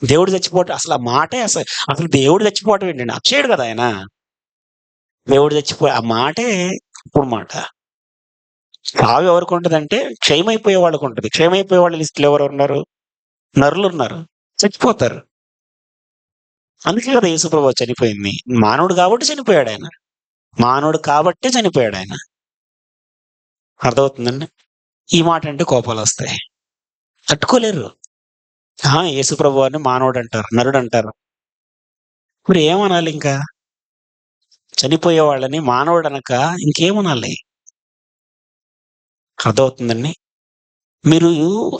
దేవుడు చచ్చిపోవటం అసలు ఆ మాటే, అసలు దేవుడు చచ్చిపోవటం ఏంటండి? అక్షయుడు కదా ఆయన. దేవుడు చచ్చిపోయి ఆ మాటే ఇప్పుడు మాట. చావు ఎవరికి ఉంటదంటే క్షయమైపోయే వాళ్ళకు ఉంటది. క్షయమైపోయే వాళ్ళ లిస్టులో ఎవరు ఉన్నారు? నరులు ఉన్నారు, చచ్చిపోతారు. అందుకే కదా యేసుప్రభువు చనిపోయింది. మానవుడు కాబట్టి చనిపోయాడు ఆయన. మానవుడు కాబట్టే చనిపోయాడు ఆయన. అర్థమవుతుందండి? ఈ మాట అంటే కోపాలు వస్తాయి, తట్టుకోలేరు. యేసుప్రభువు అని మానవుడు అంటారు, నరుడు అంటారు. ఇప్పుడు ఏమనాలి? ఇంకా చనిపోయే వాళ్ళని మానవుడు అనక ఇంకేమనాలి? అర్థమవుతుందండి? మీరు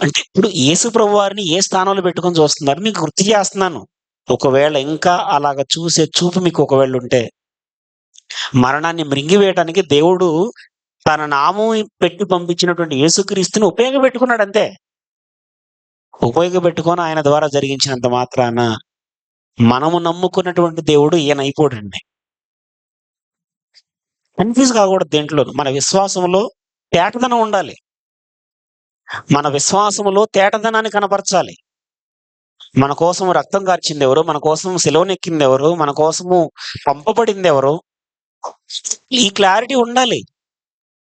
అంటే ఇప్పుడు యేసుప్రభు వారిని ఏ స్థానంలో పెట్టుకొని చూస్తున్నారు మీకు గుర్తు చేస్తున్నాను. ఒకవేళ ఇంకా అలాగ చూసే చూపు మీకు ఒకవేళ ఉంటే, మరణాన్ని మృంగివేయటానికి దేవుడు తన నామం పెట్టి పంపించినటువంటి యేసుక్రీస్తుని ఉపయోగపెట్టుకున్నాడు అంతే. ఉపయోగపెట్టుకొని ఆయన ద్వారా జరిగించినంత మాత్రాన మనము నమ్ముకున్నటువంటి దేవుడు ఈయన అయిపోడండి. కన్ఫ్యూజ్ కాకూడదు దేంట్లో. మన విశ్వాసంలో తేటదనం ఉండాలి. మన విశ్వాసములో తేటదనాన్ని కనపరచాలి. మన కోసం రక్తం కార్చింది ఎవరు? మన కోసం సిలువనెక్కింది ఎవరు? మన కోసము పంపబడింది ఎవరు? ఈ క్లారిటీ ఉండాలి.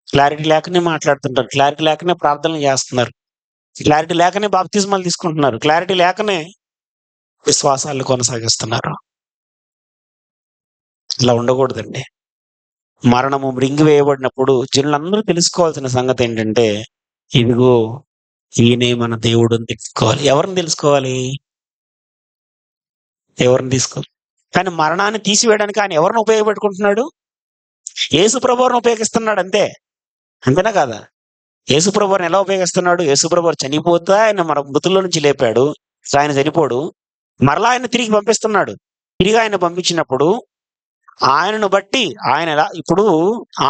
క్లారిటీ లేకనే మాట్లాడుతుంటారు, క్లారిటీ లేకనే ప్రార్థనలు చేస్తున్నారు, క్లారిటీ లేకనే బాప్తిజమాలు తీసుకుంటున్నారు, క్లారిటీ లేకనే విశ్వాసాలు కొనసాగిస్తున్నారు. ఇలా ఉండకూడదండి. మరణము మృంగివేయబడినప్పుడు జనులందరూ తెలుసుకోవాల్సిన సంగతి ఏంటంటే, ఇదిగో ఈయనే మన దేవుడు అని తెలుసుకోవాలి. ఎవరిని తెలుసుకోవాలి? ఎవరిని తీసుకోవాలి? కానీ మరణాన్ని తీసివేయడానికి ఆయన ఎవరిని ఉపయోగపెట్టుకుంటున్నాడు? యేసు ప్రభువును ఉపయోగిస్తున్నాడు అంతే. అంతేనా కాదా? యేసుప్రభు వారిని ఎలా ఉపయోగిస్తున్నాడు? యేసుప్రభు వారు చనిపోతే ఆయన మన మృతుల్లో నుంచి లేపాడు. ఆయన చనిపోడు, మరలా ఆయన తిరిగి పంపిస్తున్నాడు. తిరిగి ఆయన పంపించినప్పుడు ఆయనను బట్టి ఆయన ఎలా, ఇప్పుడు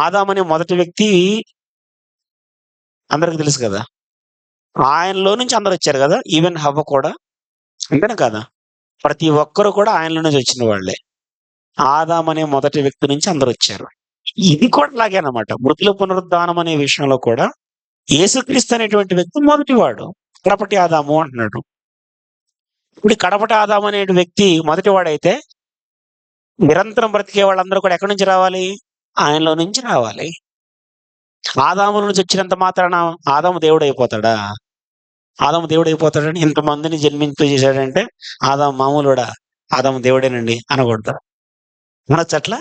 ఆదాం అనే మొదటి వ్యక్తి అందరికి తెలుసు కదా, ఆయనలో నుంచి అందరు వచ్చారు కదా, ఈవెన్ హవ్వ కూడా, అంతేనా కదా? ప్రతి ఒక్కరు కూడా ఆయనలో నుంచి వచ్చిన వాళ్ళే. ఆదాం అనే మొదటి వ్యక్తి నుంచి అందరు వచ్చారు. ఇది కూడా అలాగే అన్నమాట. మృతుల పునరుద్ధానం అనే విషయంలో కూడా యేసుక్రీస్తు అనేటువంటి వ్యక్తి మొదటివాడు. కడపటి ఆదాము అంటున్నాడు. ఇప్పుడు ఈ కడపటి ఆదాము అనే వ్యక్తి మొదటివాడైతే నిరంతరం బ్రతికే వాళ్ళందరూ కూడా ఎక్కడి నుంచి రావాలి? ఆయనలో నుంచి రావాలి. ఆదాము నుంచి వచ్చినంత మాత్రాన ఆదాము దేవుడు అయిపోతాడా? ఆదాము దేవుడు అయిపోతాడని ఇంతమందిని జన్మింపజేశాడంటే ఆదాము మామూలుడా? ఆదాము దేవుడేనండి అనకూడదు. అనొచ్చు అట్లా?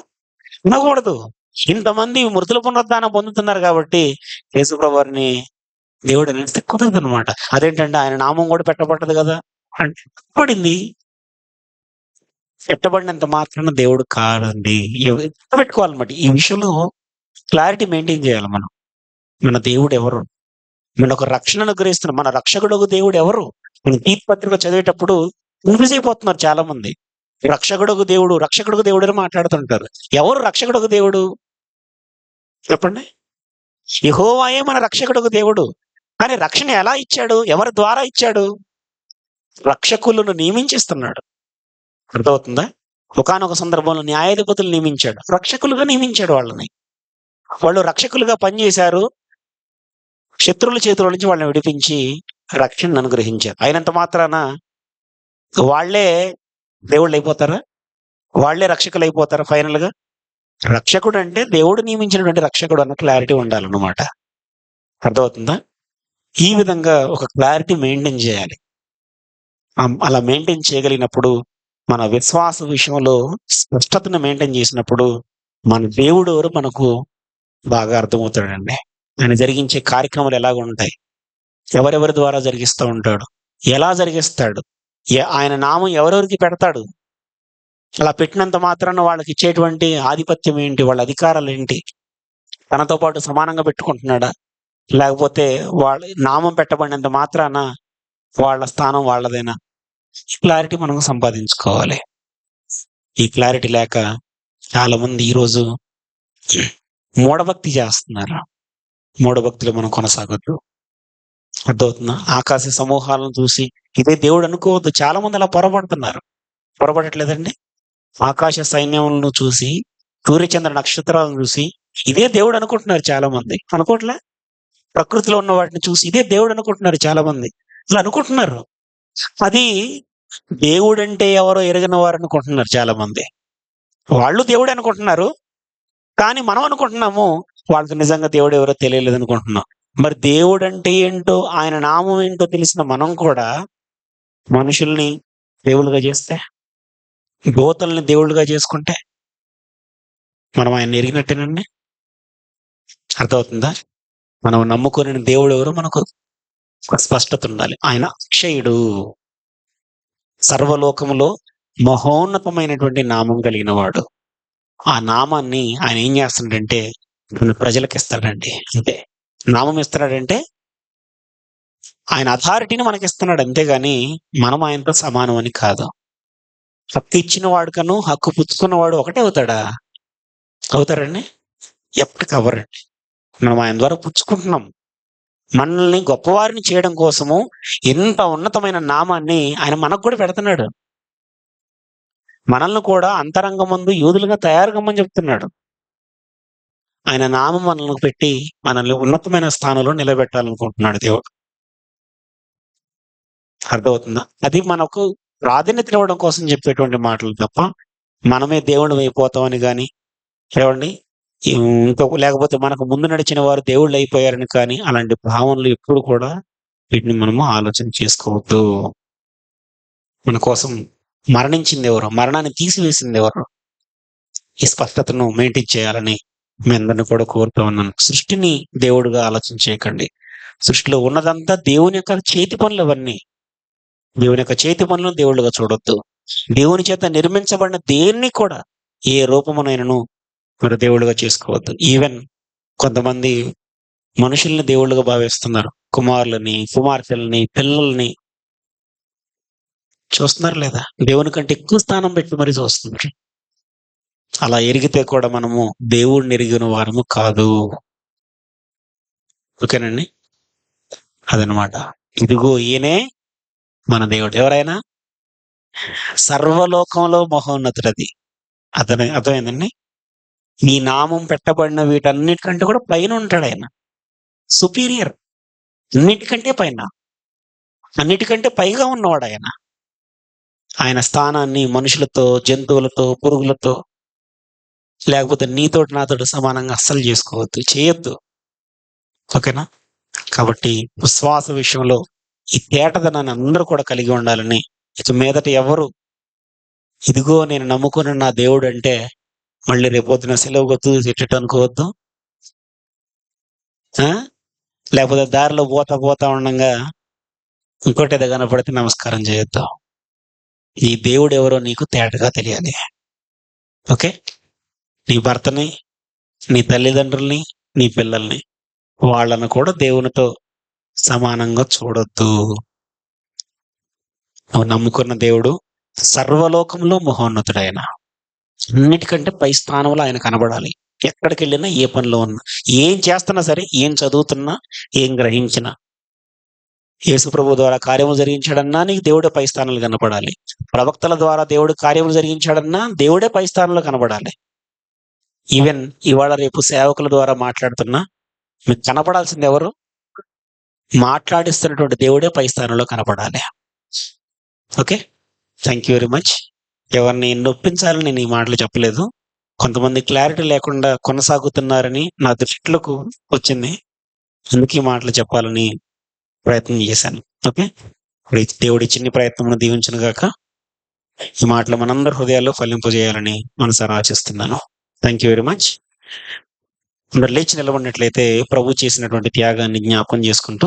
అనకూడదు. ఇంతమంది మృతుల పునరుద్ధానం పొందుతున్నారు కాబట్టి యేసుప్రభు వారిని దేవుడు అనేస్తే కుదరదు అనమాట. అదేంటంటే ఆయన నామం కూడా పెట్టబడ్డది కదా అంటే పడింది. పెట్టబడినంత మాత్రాన దేవుడు కాదండి. పెట్టుకోవాలన్నమాట. ఈ విషయంలో క్లారిటీ మెయింటైన్ చేయాలి మనం. మన దేవుడు ఎవరు? మన ఒక రక్షణను గ్రహిస్తున్న మన రక్షకుడు దేవుడు ఎవరు? మనం తీర్పు పత్రిక చదివేటప్పుడు కన్ఫ్యూజ్ అయిపోతున్నారు చాలా మంది. రక్షకుడు దేవుడు అని మాట్లాడుతుంటారు. ఎవరు రక్షకుడు దేవుడు చెప్పండి? యెహోవాయే మన రక్షకుడు దేవుడు. కానీ రక్షణ ఎలా ఇచ్చాడు? ఎవరి ద్వారా ఇచ్చాడు? రక్షకులను నియమించిస్తున్నాడు. అర్థమవుతుందా? ఒకానొక సందర్భంలో న్యాయాధిపతులు నియమించాడు, రక్షకులుగా నియమించాడు వాళ్ళని. వాళ్ళు రక్షకులుగా పనిచేశారు. శత్రువుల చేతుల నుంచి వాళ్ళని విడిపించి రక్షణను అనుగ్రహించారు. అయినంత మాత్రాన వాళ్లే దేవుళ్ళు అయిపోతారా? వాళ్లే రక్షకులు అయిపోతారా ఫైనల్ గా? రక్షకుడు అంటే దేవుడు నియమించినటువంటి రక్షకుడు అన్న క్లారిటీ ఉండాలన్నమాట. అర్థమవుతుందా? ఈ విధంగా ఒక క్లారిటీ మెయింటైన్ చేయాలి. అలా మెయింటైన్ చేయగలిగినప్పుడు మన విశ్వాస విషయంలో స్పష్టతను మెయింటైన్ చేసినప్పుడు మన దేవుడు ఎవరు మనకు బాగా అర్థమవుతాడండి. ఆయన జరిగించే కార్యక్రమాలు ఎలాగ ఉంటాయి, ఎవరెవరి ద్వారా జరిగిస్తూ ఉంటాడు, ఎలా జరిగిస్తాడు, ఆయన నామం ఎవరెవరికి పెడతాడు, అలా పెట్టినంత మాత్రాన వాళ్ళకి ఇచ్చేటువంటి ఆధిపత్యం ఏంటి, వాళ్ళ అధికారాలు ఏంటి, తనతో పాటు సమానంగా పెట్టుకుంటున్నాడా, లేకపోతే వాళ్ళ నామం పెట్టబడినంత మాత్రాన వాళ్ళ స్థానం వాళ్ళదేనా? క్లారిటీ మనం సంపాదించుకోవాలి. ఈ క్లారిటీ లేక చాలా మంది ఈరోజు మూఢభక్తి చేస్తున్నారు. మూఢభక్తిలో మనం కొనసాగొద్దు. అర్థమవుతుందా? ఆకాశ సమూహాలను చూసి ఇదే దేవుడు అనుకోవద్దు. చాలా మంది అలా పొరపడుతున్నారు. పొరపడట్లేదండి? ఆకాశ సైన్యములను చూసి, సూర్యచంద్ర నక్షత్రాలను చూసి ఇదే దేవుడు అనుకుంటున్నారు చాలా మంది. అనుకోవట్లే? ప్రకృతిలో ఉన్న వాటిని చూసి ఇదే దేవుడు అనుకుంటున్నారు చాలా మంది. అలా అనుకుంటున్నారు. అది దేవుడంటే ఎవరో ఎరగని వారు అనుకుంటున్నారు చాలా మంది. వాళ్ళు దేవుడు అనుకుంటున్నారు, కానీ మనం అనుకుంటున్నాము వాళ్ళకి నిజంగా దేవుడు ఎవరో తెలియలేదు అనుకుంటున్నాం. మరి దేవుడు అంటే ఏంటో, ఆయన నామం ఏంటో తెలిసిన మనం కూడా మనుషుల్ని దేవుళ్ళుగా చేస్తే, దూతల్ని దేవుళ్ళుగా చేసుకుంటే మనం ఆయన ఎరిగినట్టేనండి. అర్థమవుతుందా? మనం నమ్ముకునే దేవుడు ఎవరో మనకు స్పష్టత ఉండాలి. ఆయన అక్షయుడు, సర్వలోకములో మహోన్నతమైనటువంటి నామం కలిగిన వాడు. ఆ నామాన్ని ఆయన ఏం చేస్తాడంటే ప్రజలకు ఇస్తాడండి. అంతే. నామం ఇస్తున్నాడంటే ఆయన అథారిటీని మనకి ఇస్తున్నాడు, అంతేగాని మనం ఆయనతో సమానం అని కాదు. హక్కు ఇచ్చిన వాడు కను హక్కు పుచ్చుకున్నవాడు ఒకటే అవుతాడా? అవుతారండి? ఎప్పటికీ అవ్వరండి. మనం ఆయన ద్వారా పుచ్చుకుంటున్నాం. మనల్ని గొప్పవారిని చేయడం కోసము ఎంత ఉన్నతమైన నామాన్ని ఆయన మనకు కూడా పెడుతున్నాడు. మనల్ని కూడా అంతరంగమందు యూదులుగా తయారు కమ్మని చెప్తున్నాడు. ఆయన నామం మనల్ని పెట్టి మనల్ని ఉన్నతమైన స్థానంలో నిలబెట్టాలనుకుంటున్నాడు దేవుడు. అర్థమవుతుందా? అది మనకు ప్రాధాన్యత ఇవ్వడం కోసం చెప్పేటువంటి మాటలు తప్ప మనమే దేవుడు అయిపోతామని కానీ, ఏమండి ఇంకొక లేకపోతే మనకు ముందు నడిచిన వారు దేవుళ్ళు అయిపోయారని కానీ అలాంటి భావనలు ఎప్పుడు కూడా వీటిని మనము ఆలోచన చేసుకోవద్దు. మన కోసం మరణించింది ఎవరు, మరణాన్ని తీసివేసింది ఎవరు, ఈ స్పష్టతను మెయింటైన్ చేయాలని మీ అందరిని కూడా కోరుతూ ఉన్నాను. సృష్టిని దేవుడుగా ఆలోచన చేయకండి. సృష్టిలో ఉన్నదంతా దేవుని యొక్క చేతి పనులు. అవన్నీ దేవుని యొక్క చేతి పనులను దేవుళ్ళుగా చూడొద్దు. దేవుని చేత నిర్మించబడిన దేన్ని కూడా ఏ రూపమునైనను మీరు దేవుళ్ళుగా చేసుకోవద్దు. ఈవెన్ కొంతమంది మనుషుల్ని దేవుళ్ళుగా భావిస్తున్నారు. కుమారులని, కుమార్తెలని, పిల్లల్ని చూస్తున్నారు లేదా? దేవుని కంటే ఎక్కువ స్థానం పెట్టి మరి చూస్తున్నారు. అలా ఎరిగితే కూడా మనము దేవుడిని ఎరిగిన వారము కాదు. ఓకేనండి, అదనమాట. ఇదిగో ఈయనే మన దేవుడు. ఎవరైనా సర్వలోకంలో మహోన్నతుడది. అర్థమైందండి. నీ నామం పెట్టబడిన వీటన్నిటికంటే కూడా పైన ఉంటాడు ఆయన. సుపీరియర్, అన్నిటికంటే పైన, అన్నిటికంటే పైగా ఉన్నవాడు ఆయన. ఆయన స్థానాన్ని మనుషులతో, జంతువులతో, పురుగులతో, లేకపోతే నీతోటి నాతోటి సమానంగా అస్సలు చేయొద్దు. ఓకేనా? కాబట్టి విశ్వాస విషయంలో ఈ తేటదనాన్ని అందరూ కూడా కలిగి ఉండాలని, ఇక మీదట ఎవరు ఇదిగో నేను నమ్ముకున్న నా దేవుడు అంటే మళ్ళీ రేపొద్దున సెలవు గొత్తు తిట్టట్టు అనుకోవద్దు. లేకపోతే దారిలో పోతా ఉండగా ఇంకోటి ఏదో కనపడితే నమస్కారం చేయొద్దు. ఈ దేవుడు ఎవరో నీకు తేటగా తెలియాలి. ఓకే? నీ భర్తని, నీ తల్లిదండ్రుల్ని, నీ పిల్లల్ని, వాళ్ళను కూడా దేవునితో సమానంగా చూడొద్దు. నువ్వు నమ్ముకున్న దేవుడు సర్వలోకంలో మహోన్నతుడు. ఆయన అన్నిటికంటే పై స్థానంలో ఆయన కనబడాలి. ఎక్కడికి వెళ్ళినా, ఏ పనిలో ఉన్నా, ఏం చేస్తున్నా సరే, ఏం చదువుతున్నా, ఏం గ్రహించినా, యేసు ప్రభు ద్వారా కార్యములు జరిగించాడన్నా నీకు దేవుడే పై స్థానంలో కనపడాలి. ప్రవక్తల ద్వారా దేవుడు కార్యములు జరిగించాడన్నా దేవుడే పై స్థానంలో కనబడాలి. ఈవెన్ ఇవాళ రేపు సేవకుల ద్వారా మాట్లాడుతున్నా మీకు కనపడాల్సింది ఎవరు? మాట్లాడిస్తున్నటువంటి దేవుడే పై స్థానంలో కనపడాలి. Okay, thank you very much. ఎవరిని నొప్పించాలని నేను ఈ మాటలు చెప్పలేదు. కొంతమంది క్లారిటీ లేకుండా కొనసాగుతున్నారని నా దృష్టిలోకి వచ్చింది. అందుకే ఈ మాటలు చెప్పాలని ప్రయత్నం చేశాను. ఓకే, దేవుడి చిన్ని ప్రయత్నం దీవించను గాక. ఈ మాటలు మనందరి హృదయాల్లో ఫలింపజేయాలని మనసారా ఆశిస్తున్నాను. Thank you very much. అందరు లేచి నిలబడినట్లయితే ప్రభు చేసినటువంటి త్యాగాన్ని జ్ఞాపకం చేసుకుంటూ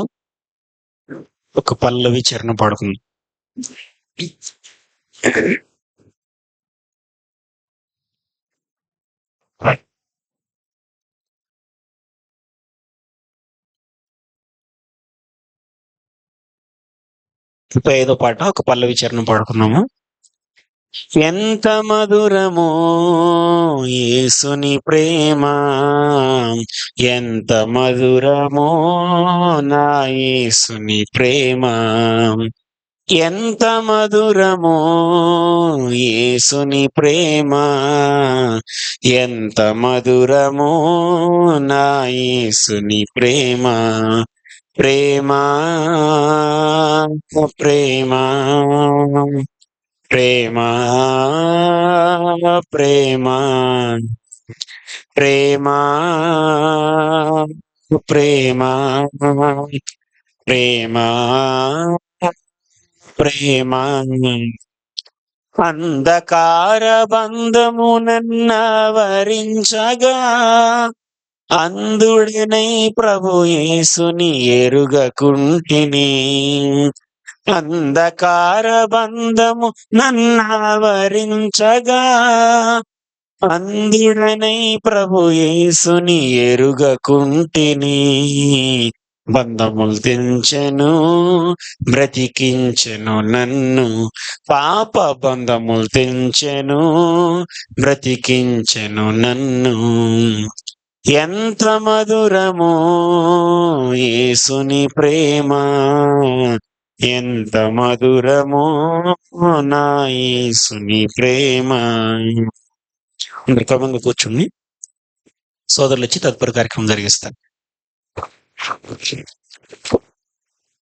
ఒక పల్లవి చరణం పాడుకుందాం. ఇంకా ఏదో పాట ఒక పల్లవి చరణం పాడుకున్నాము. ఎంత మధురమో యేసుని ప్రేమ, ఎంత మధురమో నా యేసుని ప్రేమ, ఎంత మధురమో యేసుని ప్రేమ, ఎంత మధురమో నా యేసుని ప్రేమ, ప్రేమ ప్రేమ ప్రేమ ప్రేమ ప్రేమ ప్రేమ ప్రేమ ప్రేమ అంధకార బంధమునన్నవరించగా అందుడనై ప్రభు యేసుని ఎరుగకుంటిని, అంధకార బంధము నన్నవరించగా అందుడనై ప్రభు యేసుని ఎరుగకుంటిని, బంధములు తెంచెను బ్రతికించెను నన్ను, పాప బంధములు తెంచెను బ్రతికించెను నన్ను, ఎంత మధురమో యేసుని ప్రేమ, ఎంత మధురమో నా యేసుని ప్రేమ. అందరు క్రమంగా కూర్చుని సోదరులు వచ్చి తదుపరి కార్యక్రమం జరిగిస్తారు.